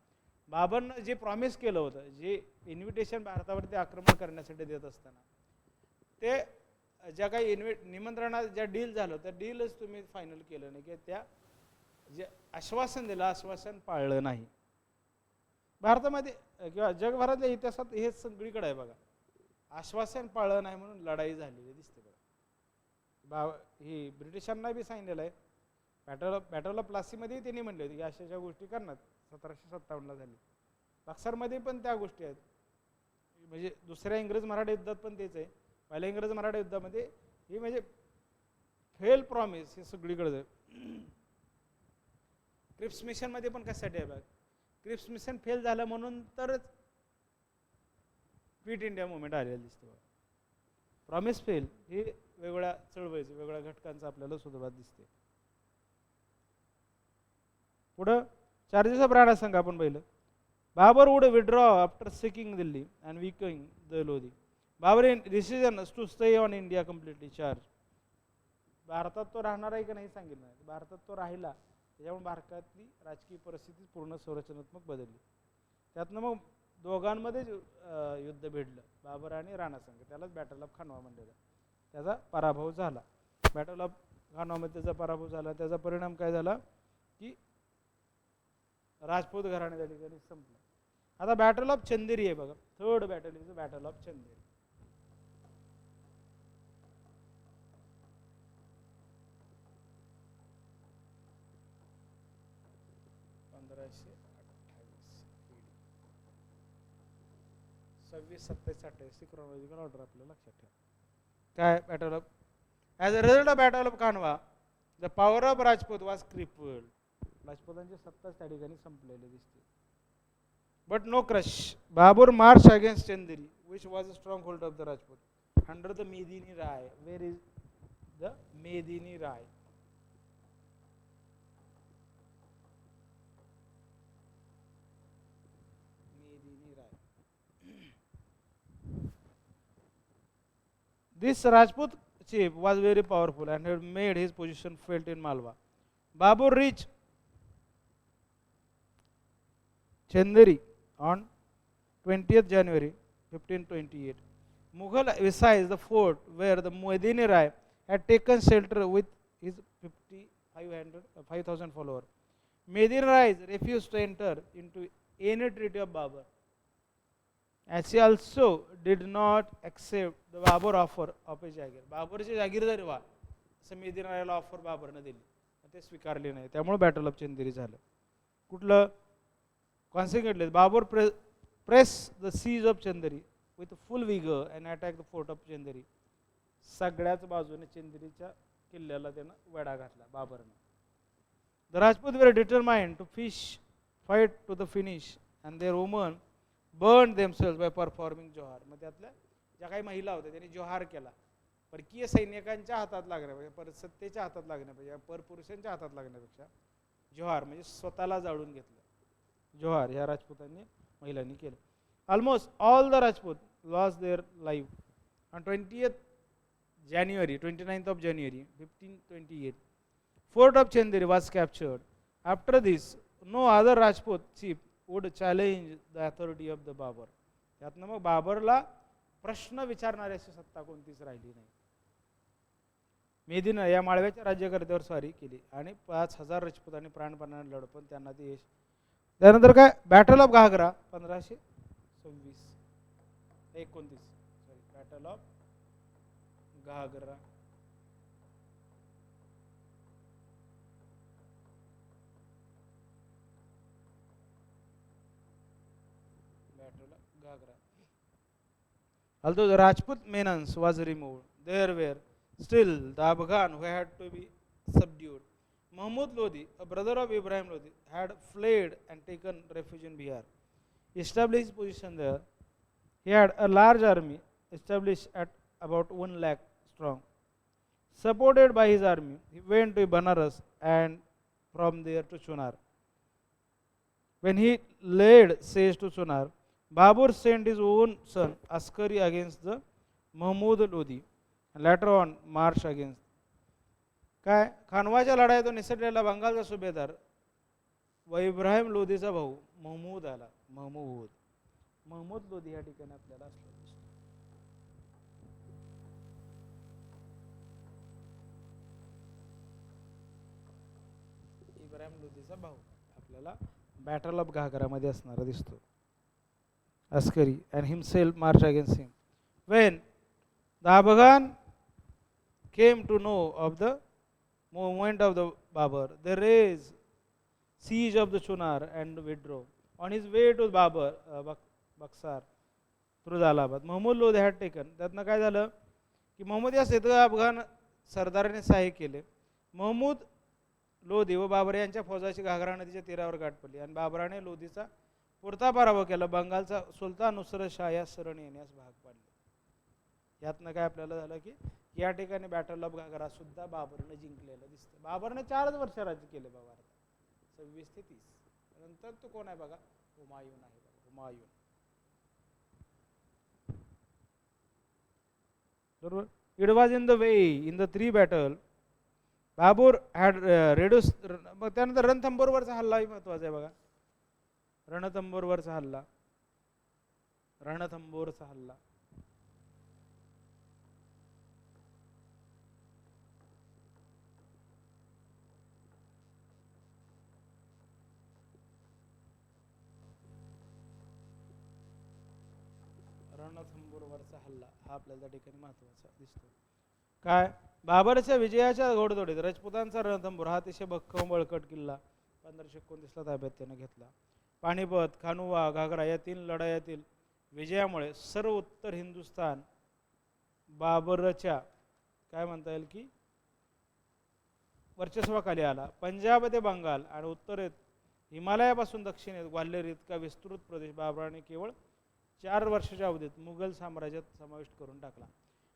बाबरनं जे प्रॉमिस केलं होतं, जे इन्व्हिटेशन भारतावरती आक्रमण करण्यासाठी देत असताना, ते ज्या काही निमंत्रणात ज्या डील झालं त्या डीलच तुम्ही फायनल केलं नाही, की त्या जे आश्वासन दिलं आश्वासन पाळलं नाही. भारतामध्ये किंवा जगभरातल्या इतिहासात हे सगळीकडे आहे बघा, आश्वासन पाळलं नाही म्हणून लढाई झालेली दिसते बघा. ही ब्रिटिशांना बी सांगितलेलं आहे, बॅटल ऑफ प्लासीमध्ये त्यांनी म्हणले होते की अशा गोष्टी करणार, 1757ला झाली. बक्सरमध्ये पण त्या गोष्टी आहेत, म्हणजे दुसऱ्या इंग्रज मराठा युद्धात पण तेच आहे. पहिल्या इंग्रज मराठा युद्धामध्ये ही म्हणजे फेल प्रॉमिस हे सगळीकडे आहे. क्रिप्स मिशनमध्ये पण कशासाठी आहे बघ, क्रिप्स मिशन फेल झालं म्हणून तरच क्विट इंडिया मुवमेंट आलेलं दिसते. प्रॉमिस फेल हे वेगवेगळ्या चळवळीचं, वेगवेगळ्या घटकांचं आपल्याला सुरुवात दिसते. पुढं चार्जेस ऑफ राणा संघ आपण पाहिलं. Babar would withdraw after sacking Delhi and weakening the Lodi. Babar in decision to stay on India completely charge. भारतात तो राहणार आहे की नाही सांगितलं नाही, भारतात तो राहिला, त्याच्यामुळे भारतातली राजकीय परिस्थिती पूर्ण संरचनात्मक बदलली. त्यातनं मग दोघांमध्ये युद्ध भिडलं, बाबर आणि राणा संघ, त्यालाच बॅटल ऑफ खानवा म्हणलेलं. त्याचा पराभव झाला. बॅटल ऑफ खानवामध्ये त्याचा पराभव झाला, त्याचा परिणाम काय झाला की राजपूत घराणे त्या ठिकाणी संपलं. आता बॅटल ऑफ चंदेरी आहे बघा, third battle is battle of Chanderi. 26, 27, 28 chronological order आपल्याला लक्षात ठेवा. काय battle of, as a result of battle of Khanwa the power of Rajput was crippled. राजपूतांची सत्ताच त्या ठिकाणी संपलेली दिसते. But no crush. Babur march against Chanderi which was a strong hold of the Rajput under the Medini Rai. Where is the Medini Rai? This Rajput chief was very powerful and had made his position felt in Malwa. Babur reached Chanderi on 20th January 1528. Mughal besides the fort where the Mueddin Rai had taken shelter with his 5,000 followers. Mueddin Rai refused to enter into any treaty of Babur, as he also did not accept the Babur offer of a Jagir. बाबरची जागीरदारी व्हा असं मेदिन रायला ऑफर बाबरने दिली, ते स्वीकारले नाही. त्यामुळे बॅटल ऑफ चंदेरी झालं. कुठलं Consequently, Babur pressed the siege of Chanderi with full vigor and attacked the fort of Chanderi. सगळ्याच बाजूने चंदेरीच्या किल्ल्याला त्यानं वेढा घातला बाबरने. The Rajputs were determined to fight to the finish, and their women burned themselves by performing johar. मग त्यातल्या ज्या काही महिला होत्या त्यांनी जोहार केला. परकीय सैनिकांच्या हातात लागण्यापेक्षा, परसत्तेच्या हातात लागण्यापेक्षा, परपुरुषांच्या हातात लागण्यापेक्षा जोहार म्हणजे स्वतःला जाळून घेतलं. जोहार ह्या राजपुतांनी महिलांनी केलं. Almost all the Rajput lost their life. On 29th of January 1528, fort of Chanderi was captured. After this, no other Rajput chief would challenge the authority of the Babur. यातनं मग बाबरला प्रश्न विचारणाऱ्याची सत्ता कोणतीच राहिली नाही. मेदिन या माळव्याच्या राज्यकर्त्यावर स्वारी केली आणि 5,000 राजपुतांनी प्राणपणाने लढ, पण त्यांना ते यश. त्यानंतर काय battle of ghagra 1529 battle of ghagra. Although the Rajput menace was removed, there were still the Afghan who had to be subdued. Mahmud Lodi, a brother of Ibrahim Lodi, had fled and taken refuge in Bihar. He established his position there. He had a large army established at about 1 lakh strong. Supported by his army, he went to Banaras and from there to Chunar. When he laid siege to Chunar, Babur sent his own son Askari against the Mahmud Lodi and later on marched against. काय खानवाच्या लढाईतून निसटलेला बंगालचा सुभेदार व इब्राहिम लोदीचा भाऊ महमूद आला. महमूद लोदी या ठिकाणी आपल्याला असलं. इब्राहिम लोदीचा भाऊ आपल्याला बॅटल ऑफ घागरा मध्ये असणारा दिसतो. Askari and himself marched against him. When the Afghan came to know of the movement of the Babur, they raised siege of the Chunar and withdrew. On his way to Babur, Baksar through Jalabad, Mahmud Lodi had taken. त्यातनं काय झालं की महमूद या सेतू अफगाण सरदाराने सहाय्य केले. महमूद लोधी व बाबर यांच्या फौजाची घागरा नदीच्या तीरावर गाठ पडली आणि बाबराने लोधीचा पुरता पराभव केला. बंगालचा सुलतान नुसरत शाह या शरण येण्यास भाग पाडले. यातनं काय आपल्याला झालं की या ठिकाणी बॅटल ऑफ घागरा सुद्धा बाबरने जिंकलेलं दिसतं. बाबरने 4 वर्ष राज्य केले भारतात, 26 ते 30. नंतर तो कोण आहे बघा, हुमायून आहे. हुमायून बरोबर. It was in the way in the 3 battle Babur had reduce. मग त्यानंतर रणथंबोरवरचा हल्ला महत्वाचा आहे बघा. रणथंबोरवरचा हल्ला, रणथंबोरचा हल्ला. रणथंबोरवरचा हल्ला हा आपल्याला त्या ठिकाणी महत्वाचा दिसतो. काय बाबरच्या विजयाच्या घोडदौडीत राजपुतांचा रणथंबोर हा अतिशय भक्कम बळकट किल्ला 1529 ला ताब्यात त्याने घेतला. पानिपत, खानुवा, घागरा या 3 लढायातील विजयामुळे सर्व उत्तर हिंदुस्थान बाबरच्या काय म्हणता येईल की वर्चस्वाखाली आला. पंजाब ते बंगाल आणि उत्तरेत हिमालयापासून दक्षिणेत ग्वाल्हेर इतका विस्तृत प्रदेश बाबराने केवळ 4 वर्षाच्या अवधीत मुघल साम्राज्यात समाविष्ट करून टाकला.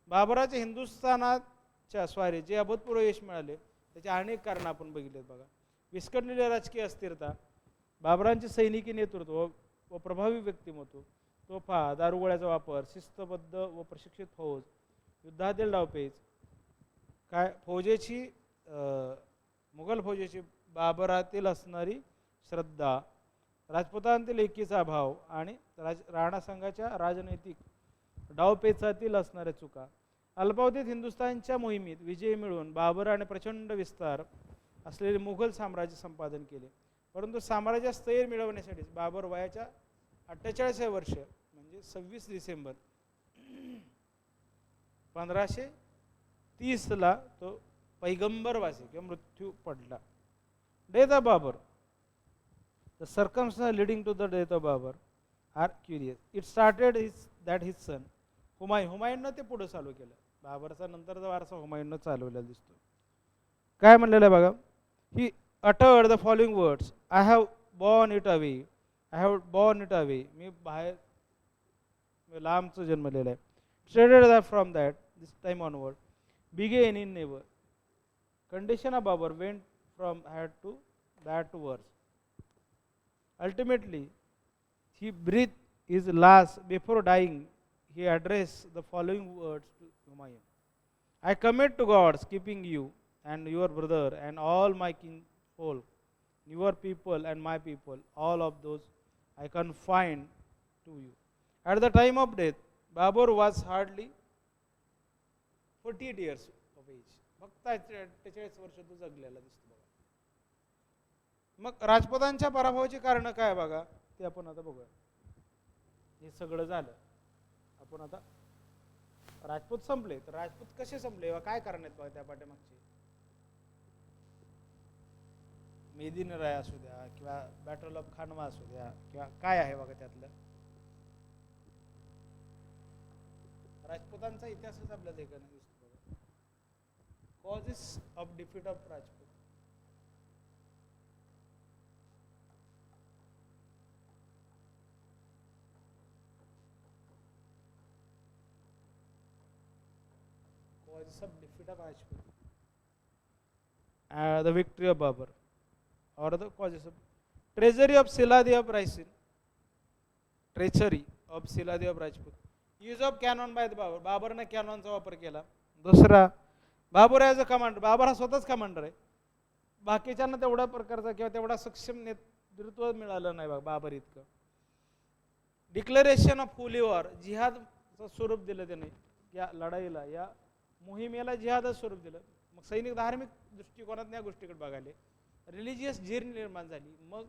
बाबराच्या हिंदुस्थानाच्या स्वारीत जे अभूतपूर्व यश मिळाले त्याचे अनेक कारण आपण बघितलेत बघा. विस्कटलेली राजकीय अस्थिरता, बाबरांचे सैनिकी नेतृत्व व प्रभावी व्यक्तिमत्व, तोफा, दारुगोळ्याचा वापर, शिस्तबद्ध व प्रशिक्षित फौज, युद्धातील डावपेच, काय फौजेची मुघल फौजेची बाबरातील असणारी श्रद्धा, राजपुतांतील एकीचा भाव आणि राणा संघाच्या राजनैतिक डावपेचातील असणाऱ्या चुका. अल्पावधीत हिंदुस्थानच्या मोहिमेत विजय मिळवून बाबराने प्रचंड विस्तार असलेले मुघल साम्राज्य संपादन केले. परंतु साम्राज्यात स्थैर्य मिळवण्यासाठी बाबर वयाच्या 48व्या वर्ष म्हणजे 26 डिसेंबर 1530 तो पैगंबरवासी किंवा मृत्यू पडला. Death of Babur. The circumstances leading to the death of Babur are curious. It started that his son हुमायूननं ते पुढे चालू केलं. बाबरचा नंतरचा वारसा हुमायूननं चालवलेला दिसतो. काय म्हणलेलं आहे बघा. He uttered the following words. I have borne it away. I have borne it away. मी बाहेर लांबचं जन्मलेलं आहे. Stated that from this time onward began in never. Condition of Babur went from had to bad to worse. Ultimately, he breathed his last. Before dying, he addressed the following words to Humayun. I commit to God's keeping you and your brother and all my kinfolk, your people and my people, all of those I confine to you. At the time of death, Babur was hardly 48 years of age. फक्त 48 वर्ष तो जगलेला दिसतो बघा. मग राजपुतांच्या पराभवाची कारण काय बघा ते आपण आता बघूया. हे सगळं झालं. आपण आता राजपूत संपले तर राजपूत कसे संपले काय कारण आहेत बघा त्या पाठीमागचे. मेदिनी राय असू द्या किंवा बॅटल ऑफ खानवा असू द्या किंवा काय आहे बघा त्यातलं राजपुतांचा इतिहासच आपल्याला देखील दिसतो बघा. Causes of defeat of Rajput. Causes of defeat of Rajput. The victory of Babur, or the causes of treachery of Siladi of Raisin. Treachery of Siladi of Rajput. Use of cannon by the Babur. बाबरने कॅनॉनचा वापर केला. दुसरा Babur as a commander. Babur हा स्वतःच कमांडर आहे. बाकीच्यांना तेवढा प्रकारचा किंवा तेवढा सक्षम नेतृत्व मिळालं नाही बाबर इतकं. Declaration of holy war. जिहादचं स्वरूप दिलं त्याने या लढाईला, या मोहिमेला जिहादच स्वरूप दिलं. मग सैनिक धार्मिक दृष्टिकोनात या गोष्टीकडे बघायले. रिलिजियस जीर निर्माण झाली. मग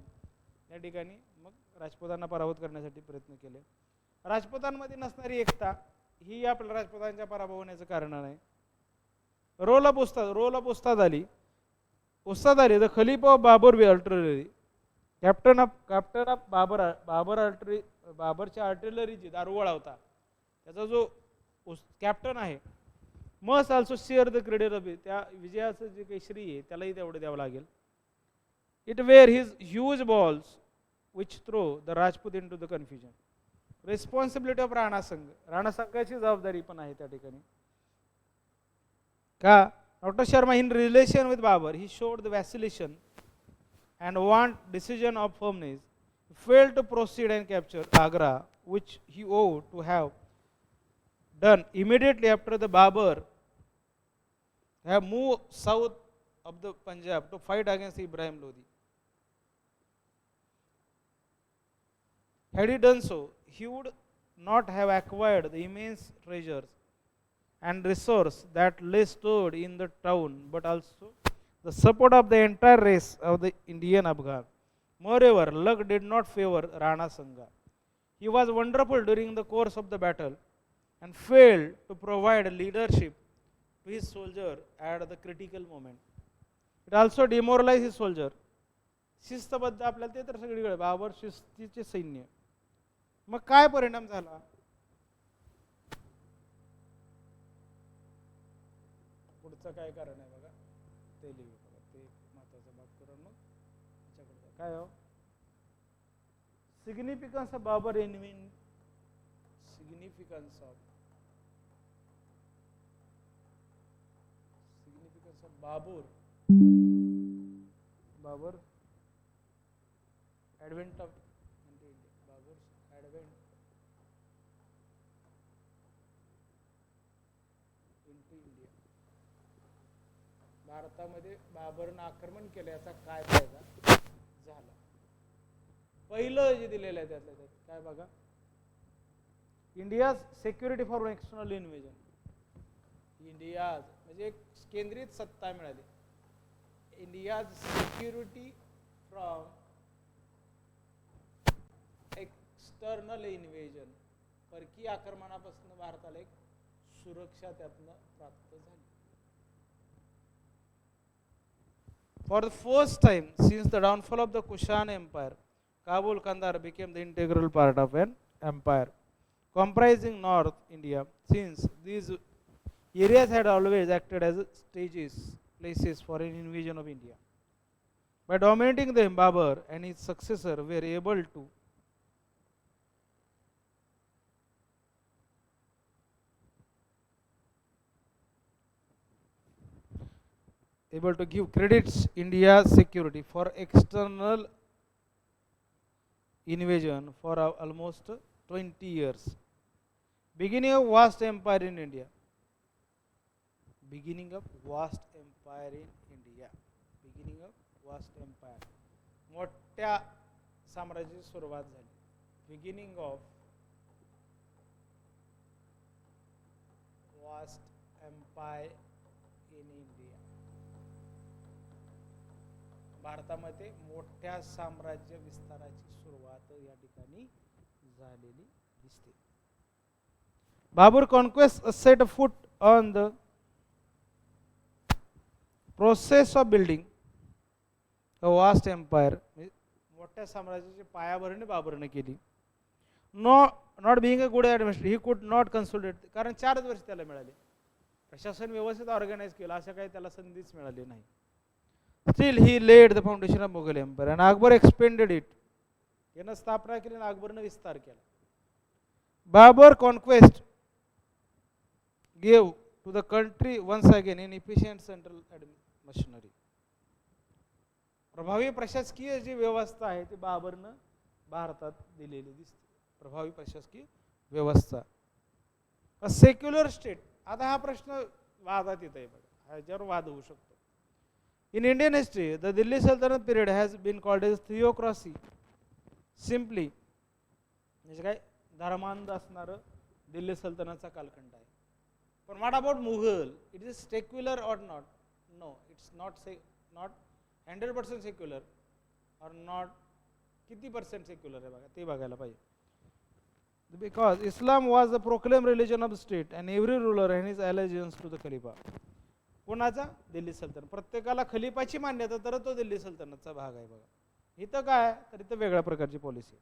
या ठिकाणी मग राजपुतांना पराभूत करण्यासाठी प्रयत्न केले. राजपुतांमध्ये नसणारी एकता ही आपल्या राजपुतांच्या पराभव होण्याचं कारण नाही. Role of Ustad Ali. The khalif of Babur artillery. Captain of बाबरच्या आर्टिलरीची दारुगोळा होता. त्याचा जो कॅप्टन आहे must also share the credit of it. त्या विजयाचं जे काही श्री आहे त्यालाही तेवढं द्यावं लागेल. It were his huge balls which throw the Rajput into the confusion. Responsibility of Rana Sanga. Rana संघाची जबाबदारी पण आहे त्या ठिकाणी. का doctor Sharma in relation with Babur he showed the vacillation and want decision of firmness. Failed to proceed and capture Agra which he ought to have done immediately after the Babur have moved south of the Punjab to fight against Ibrahim Lodi. Had he done so, he would not have acquired the immense treasures and resources that lay stored in the town, but also the support of the entire race of the Indian Afghan. Moreover, luck did not favor Rana Sangha. He was wonderful during the course of the battle and failed to provide leadership to his soldier at the critical moment. It also demoralized his soldier. शिस्तबद्ध आपल्याला ते तर सगळीकडे बाबर शिस्तीचे सैन्य. मग काय परिणाम झाला. पुढचं काय कारण आहे बघा ते लिहू बघा. ते महत्वाचा भाग करून मग त्याच्याकडे काय हो. Significance of Babur invent. Significance of Babur advent of Babur's advent भारतामध्ये बाबरनं आक्रमण केलं याचा काय फायदा झाला? पहिलं जे दिलेलं आहे त्यातलं त्यात काय बघा, India's security for external invasion. India's म्हणजे एक केंद्रित सत्ता मिळाली. India's security from external invasion, परकीय आक्रमणापासून भारताला एक सुरक्षा त्यातनं प्राप्त झाली. For the first time since the downfall of the Kushan Empire, Kabul Kandahar became the integral part of an empire comprising North India, since these areas had always acted as stages, places for an invasion of India. By dominating them, Babur and his successor were able to give credits India's security for external invasion for almost 20 years. Beginning of vast empire in India. Beginning of vast empire in India. Beginning of vast empire. मोठ्या साम्राज्याची सुरुवात झाली. Beginning of vast empire in India. भारतामध्ये मोठ्या साम्राज्य विस्ताराची सुरुवात या ठिकाणी झालेली दिसते. Babur conquest set foot on the process of building a vast empire. मोठ्या साम्राज्याची पायाभरणी बाबरने केली. Not being a good administrator, he could not consolidate. कारण 4 वर्ष त्याला मिळाले, प्रशासन व्यवस्थित ऑर्गनाइज केलं, असं काही त्याला संधीच मिळाली नाही. Still he laid the foundation of Mughal Empire and Akbar expanded it. यानं स्थापना केली आणि अकबरनं विस्तार केला. Babur conquest gave to the country once again an efficient central machinery. प्रभावी प्रशासकीय जी व्यवस्था आहे ती बाबरनं भारतात दिलेली दिसते. प्रभावी प्रशासकीय व्यवस्था. A secular state. आता हा प्रश्न वादात येत आहे बघा, ह्याच्यावर वाद होऊ शकतो. In Indian history, the Delhi Sultanate period has been called as theocracy. Simply, म्हणजे काय, धर्मांध असणारं दिल्ली सल्तनतचा कालखंड आहे. पण what about Mughal? It is secular or not? No, it's not 100% secular or not. किती percent secular आहे बघा, ते बघायला पाहिजे. Because Islam was the proclaimed religion of the state and every ruler and his allegiance to the Khalifa. कोणाचा? दिल्ली सल्तनत. प्रत्येकाला खलिफाची मान्यता, तर तो दिल्ली सल्तनतचा भाग आहे बघा. इथं काय, तर इथं वेगळ्या प्रकारची policy.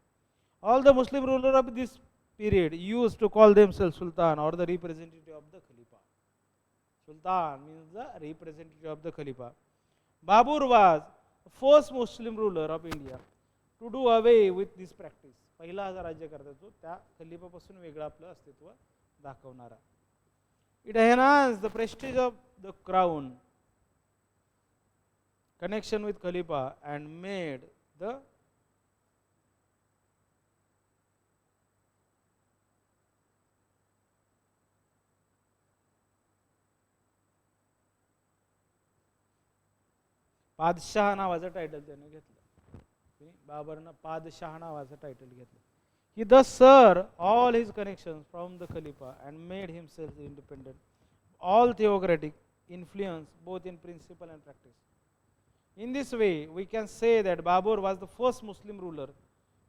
All the Muslim ruler of this period used to call themselves sultan or the representative of the khalifa. Sultan means the representative of the khalifa. Babur was the first Muslim ruler of India to do away with this practice. पहिला हा राज्य करता तो त्या खलिफापासून वेगळं आपलं अस्तित्व दाखवणारा. It enhanced the prestige of the crown, connection with Khalifa, and made the पादशाह नावाचं टायटल त्याने घेतलं. बाबरनं पादशाह नावाचं टायटल घेतलं. He thus served all his connections from the Khalifa and made himself independent, all theocratic influence both in principle and practice. In this way, we can say that Babur was the first Muslim ruler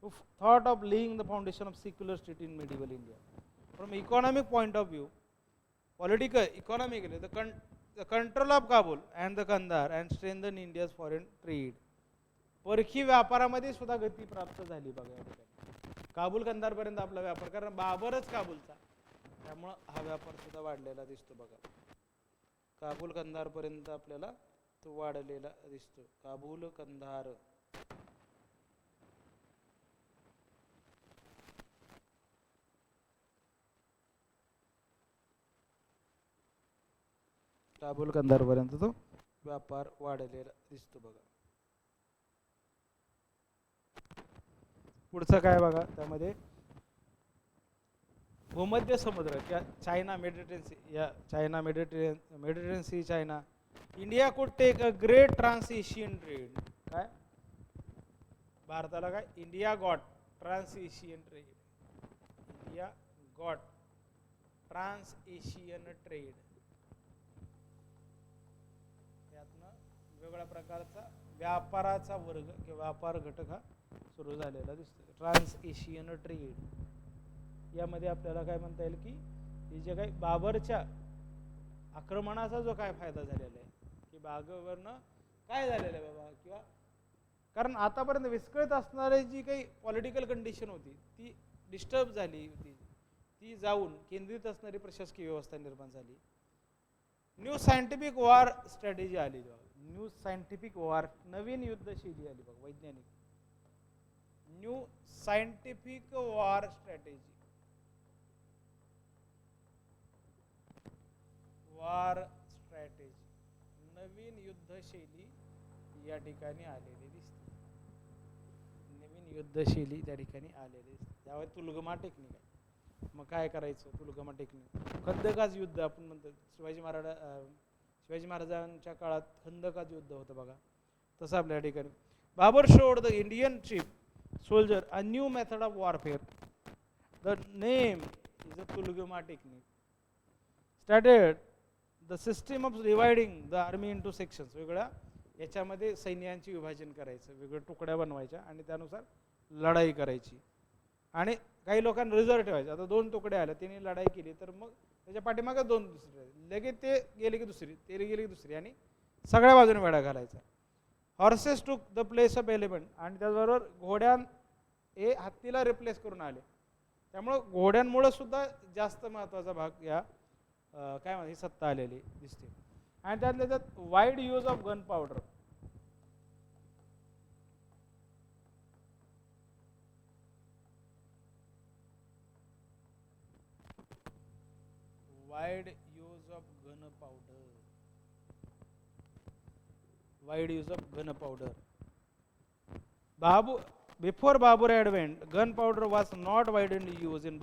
who thought of laying the foundation of secular state in medieval India. From economic point of view, political, economically, the control of Kabul and the Kandahar and strengthened India's foreign trade. परकी व्यापारामध्ये सुद्धा गती प्राप्त झाली बघा या ठिकाणी. काबूल कंधार पर्यंत आपला व्यापार, कारण बाबरच काबूलचा, त्यामुळे हा व्यापार सुद्धा वाढलेला दिसतो बघा. काबूल कंधार पर्यंत आपल्याला तो वाढलेला दिसतो. काबूल कंधार. काबूल कंधार पर्यंत तो व्यापार वाढलेला दिसतो बघा. पुढचं काय बघा, त्यामध्ये भूमध्य समुद्र, चायना मेडिटेरेनियन सी, या China Mediterranean sea, China India could take a great trans Asian trade. काय भारताला काय India got trans Asian trade. India got trans Asian trade. यातनं वेगळ्या प्रकारचा व्यापाराचा वर्ग किंवा व्यापार घटक हा सुरू झालेला दिसतो. ट्रान्स एशियन ट्रेड यामध्ये आपल्याला काय म्हणता येईल की हे जे काही बाबरच्या आक्रमणाचा जो काय फायदा झालेला आहे की बाबरनं काय झालेलं आहे बाबा, किंवा कारण आतापर्यंत विस्कळीत असणारी जी काही पॉलिटिकल कंडिशन होती ती डिस्टर्ब झाली होती, ती जाऊन केंद्रित असणारी प्रशासकीय व्यवस्था निर्माण झाली. न्यू सायंटिफिक वॉर स्ट्रॅटेजी आली. न्यू सायंटिफिक वॉर नवीन युद्धशैली आली बघ, वैज्ञानिक new scientific war strategy. War strategy नवीन युद्धशैली या ठिकाणी आलेली दिसते. नवीन युद्धशैली त्या ठिकाणी आलेली दिसते. त्यावेळी तुलगमा टेक्निक आहे. मग काय करायचं तुलगमा टेक्निक, खंदकाच युद्ध आपण म्हणतो. शिवाजी महाराजांच्या काळात खंदकाच युद्ध होतं बघा, तसं आपल्या ठिकाणी. Babur showed the Indian chief soldier a new method of warfare. The name is a tulughma technique. Started the system of dividing the army into sections. वेगळ्या याच्यामध्ये सैन्यांचे विभाजन करायचं, वेगळ्या तुकड्या बनवायच्या आणि त्यानुसार लढाई करायची. आणि काही लोकांना रिझर्व ठेवायचं. आता 2 तुकडे आले, त्यांनी लढाई केली तर मग त्याच्या पाठीमागे 2 दुसरे, लगेच ते गेले की दुसरी, ते गेले की दुसरी, आणि सगळ्या बाजूने वेढा घालायचा. Horses took the place of elephant. आणि त्याचबरोबर घोड्यां हे हत्तीला रिप्लेस करून आले. त्यामुळं घोड्यांमुळे सुद्धा जास्त महत्त्वाचा भाग या काय म्हणते सत्ता आलेली दिसते. आणि त्यातल्या त्यात wide use of gun powder. Wide use of gun powder. Wide use of gun powder. Before Babur advent gun powder was not widely use in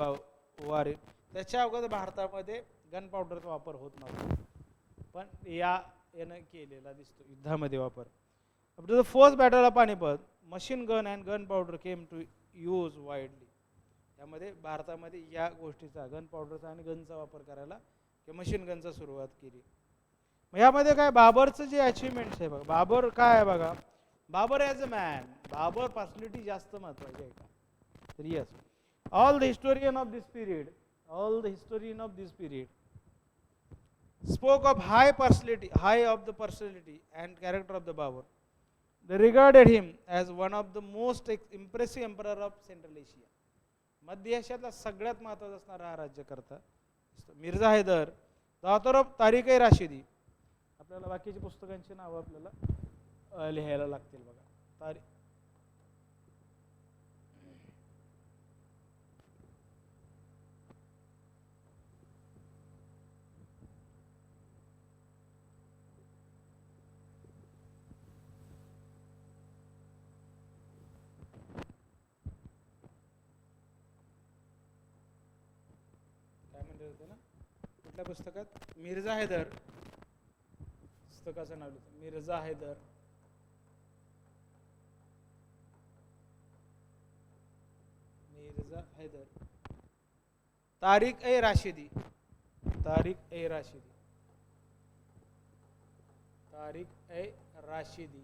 war. त्याच्या अगोदर भारतामध्ये गन पावडरचा वापर होत नव्हता, पण यानं केलेला दिसतो युद्धामध्ये वापर. After the first battle of Panipat machine gun and gun powder came to use widely. त्यामध्ये भारतामध्ये या गोष्टीचा गन पावडरचा आणि गनचा वापर करायला किंवा मशीन गनचा सुरुवात केली. मग यामध्ये काय बाबरचं जे अचिव्हमेंट्स आहे बघा, बाबर काय आहे बघा, Babur as a man, Babur personality जास्त महत्त्वाची आहे का तर yes. All the historian of this period, all the historian of this period spoke of high of the personality and character of the Babur. They regarded him as one of the most impressive emperor of Central Asia. मध्य एशियातला सगळ्यात महत्त्वाचा असणारा हा राज्यकर्ता Mirza Haidar, the author of Tarikh i Rashidi. आपल्याला बाकीच्या पुस्तकांची नावं आपल्याला लिहायला लागतील बघा. कुठल्या पुस्तकात मिर्झा हैदर, पुस्तकाचं नाव लिहितं मिर्झा हैदर. मिर्झा हैदर. तारिक-ए-राशिदी, तारिक-ए-राशिदी, तारिक-ए-राशिदी,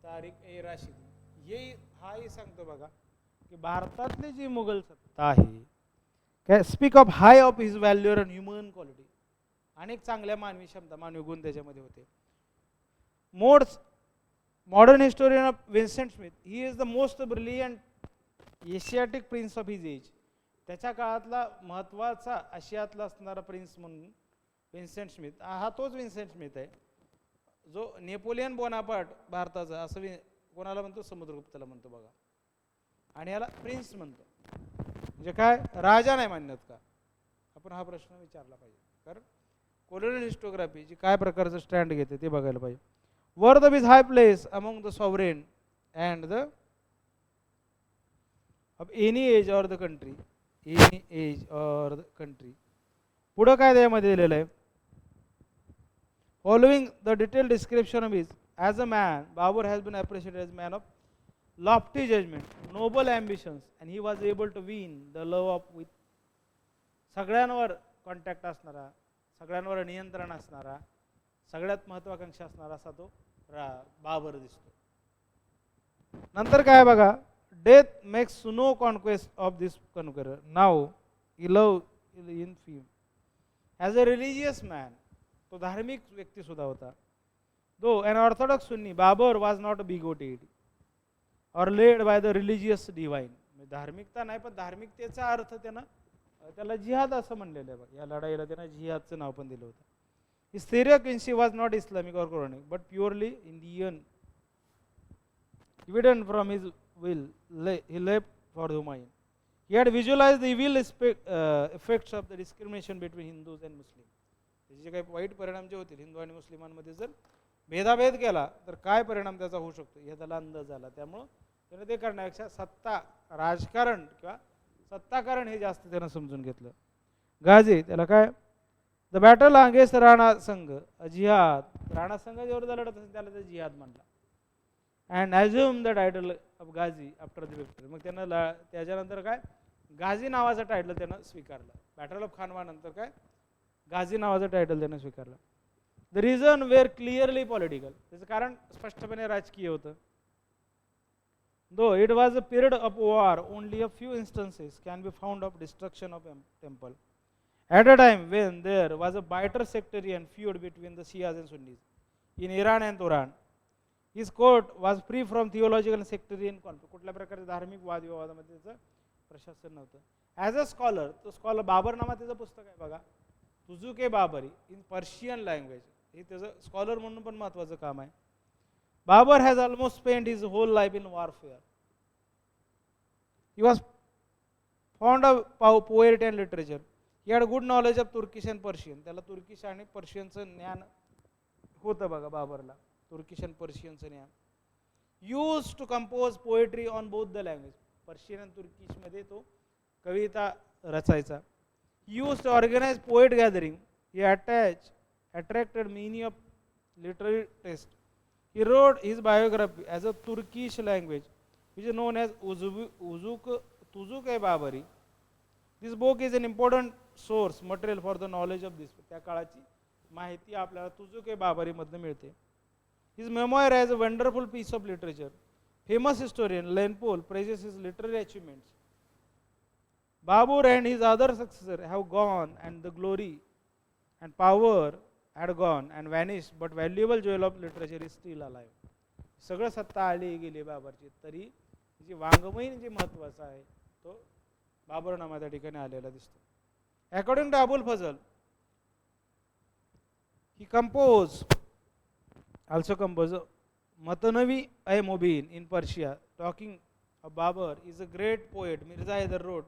तारिक-ए-राशिदी. हे हाही सांगतो बघा की भारतातली जी मुघल सत्ता आहे काय speak of high of his valour and human quality. अनेक चांगल्या मानवी क्षमता, मानवी गुण त्याच्यामध्ये होते. Modern historian of Vincent Smith, he is the most brilliant Asiatic prince of his age. त्याच्या काळातला महत्त्वाचा आशियातला असणारा प्रिन्स म्हणून विन्सेंट स्मिथ, हा तोच विन्सेंट स्मिथ आहे जो नेपोलियन बोनापार्ट भारताचा असं कोणाला म्हणतो, समुद्रगुप्ताला म्हणतो बघा. आणि याला प्रिन्स म्हणतो. म्हणजे काय राजा नाही मानत का, आपण हा प्रश्न विचारला पाहिजे. कारण कोलोनियल हिस्टोग्राफी जी काय प्रकारचं स्टँड घेते ते बघायला पाहिजे. Worth of his high place among the sovereign and the of any age or the country, any age or the country. पुढं काय त्यामध्ये दिलेलं आहे, following the detail description of his as a man Babur has been appreciated as man of lofty judgment, noble ambitions, and he was able to win the love of with सगळ्यांवर कॉन्टॅक्ट असणारा, सगळ्यांवर नियंत्रण असणारा, सगळ्यात महत्वाकांक्षा असणारा असा तो बाबर दिसतो. नंतर काय बघा, death makes no conquest of this conqueror, now he love in him as a religious man, तो धार्मिक व्यक्ती सुद्धा होता. Though an orthodox Sunni, Babur was not bigoted or led by the religious divine, धार्मिकता नाही पण धार्मिकतेचा अर्थ त्याला जिहाद असं म्हणलेलं आहे. या लढाईला त्यानं जिहादचं नाव पण दिलं होतं. His theory of Quincy was not Islamic or Quranic but purely Indian, evident from his will he left for Humayun. He had visualized the evil effects of the discrimination between Hindus and Muslims. त्याचे काही वाईट परिणाम जे होतील हिंदू आणि मुस्लिमांमध्ये जर भेदाभेद केला तर काय परिणाम त्याचा होऊ शकतो हे त्याला अंदाज आला. त्यामुळं त्याने ते करण्यापेक्षा सत्ता राजकारण किंवा सत्ताकारण हे जास्त त्यानं समजून घेतलं. गाझी त्याला काय, द बॅटल अगेन्स्ट राणा संघ जिहाद, राणा संघ जेवढं लढत असेल त्याला ते जिहाद म्हणला. And assume the title of ghazi after the victory, मग त्यानं त्याच्यानंतर काय गाझी नावाचं टायटल त्यानं स्वीकारलं. बॅटल ऑफ खानवा नंतर काय गाझी नावाचं टायटल त्यानं स्वीकारलं. The reason were clearly political, त्याचं कारण स्पष्टपणे राजकीय होतं. Though it was a period of war, only a few instances can be found of destruction of temple. At a time when there was a bitter sectarian feud between the Shias and Sunnis in Iran and Turan, his court was free from theological and sectarian conflict. कुठल्या प्रकारचे धार्मिक वादविवादामध्ये त्याचं प्रशासन नव्हतं. ॲज अ स्कॉलर, तो स्कॉलर बाबरनामा त्याचं पुस्तक आहे बघा, तुझुके बाबरी इन पर्शियन लँग्वेज, हे त्याचं स्कॉलर म्हणून पण महत्त्वाचं काम आहे. Babur has almost spent his whole life in warfare. He was fond of poetry and literature. He had good knowledge of Turkish and Persian. त्याला तुर्किश आणि पर्शियनचं ज्ञान होतं बघा बाबरला, तुर्किश आणि पर्शियनचं ज्ञान. Used to compose poetry on both the language. Persian आणि तुर्किशमध्ये तो कविता रचायचा. He used to organize poet gathering. He attracted many of literary taste. He wrote his biography as a Turkish language, which is known as Tuzuke-Babari. This book is an important source material for the knowledge of this. त्या काळाची माहिती आपल्याला तुजुके-बाबरी मधून मिळते. His memoir is a wonderful piece of literature. Famous historian Lane Poole praises his literary achievements. Babur and his other successors have gone, and the glory and power had gone and vanished, but valuable jewel of literature is still alive. सगळं सत्ता आली गेली बाबरची, तरी जी वाङ्मयीन जे महत्त्वाचं आहे तो बाबरनामा त्या ठिकाणी आलेला दिसतो. According to Abul Fazl, he also composed Matnavi al-Mubin in Persia. Talking of Babur is a great poet. Mirza Haider wrote,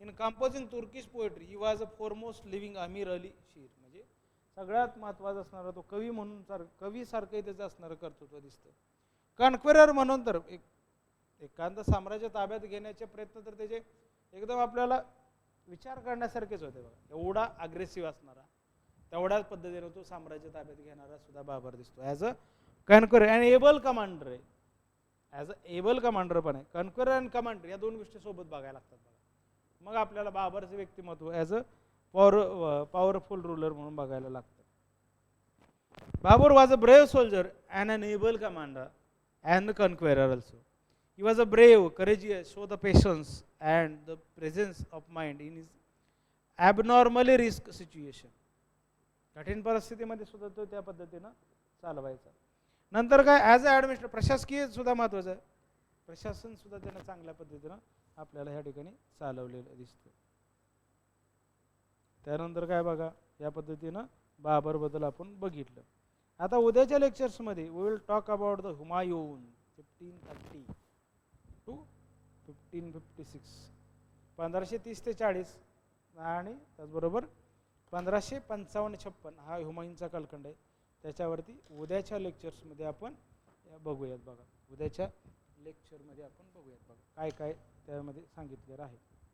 in composing Turkish poetry he was a foremost living Amir Ali Shir. म्हणजे सगळ्यात महत्त्वाचा असणारा तो कवी म्हणून कवी सारखं त्याचं असणारं कर्तृत्व दिसतं. कन्क्वेरर म्हणून तर एखादं साम्राज्य ताब्यात घेण्याचे प्रयत्न तर त्याचे एकदम आपल्याला विचार करण्यासारखेच होते बघा. एवढा अग्रेसिव्ह असणारा, तेवढ्याच पद्धतीने तो साम्राज्य ताब्यात घेणारा सुद्धा बाबर दिसतो. As a conqueror and able commander आहे, ॲज अ एबल कमांडर पण आहे. कन्क्वेरर अँड कमांडर या दोन गोष्टी सोबत बघायला लागतात बघा. मग आपल्याला बाबरचे व्यक्तिमत्व ॲज अ पॉवरफुल रूलर म्हणून बघायला लागतं. Babur was a brave soldier and an able commander and the conqueror also. He was a brave, courageous, show the patience and the presence of mind in his abnormally risk situation. कठीण परिस्थितीमध्ये सुद्धा तो त्या पद्धतीनं चालवायचा. नंतर काय ॲज अ ॲडमिनिस्ट्रेटर, प्रशासकीय सुद्धा महत्त्वाचं आहे. प्रशासन सुद्धा त्यानं चांगल्या पद्धतीनं आपल्याला ह्या ठिकाणी चालवलेलं दिसतं. त्यानंतर काय बघा, या पद्धतीनं बाबरबद्दल आपण बघितलं. आता उद्याच्या लेक्चर्समध्ये we will talk about the Humayun 1530 to 1556, 1530 ते 40 आणि त्याचबरोबर 1555-56 हा हुमायूनचा कालखंड आहे. त्याच्यावरती उद्याच्या लेक्चर्समध्ये आपण बघूयात बघा. उद्याच्या लेक्चरमध्ये आपण बघूयात बघा काय काय त्यामध्ये सांगितलेलं आहे.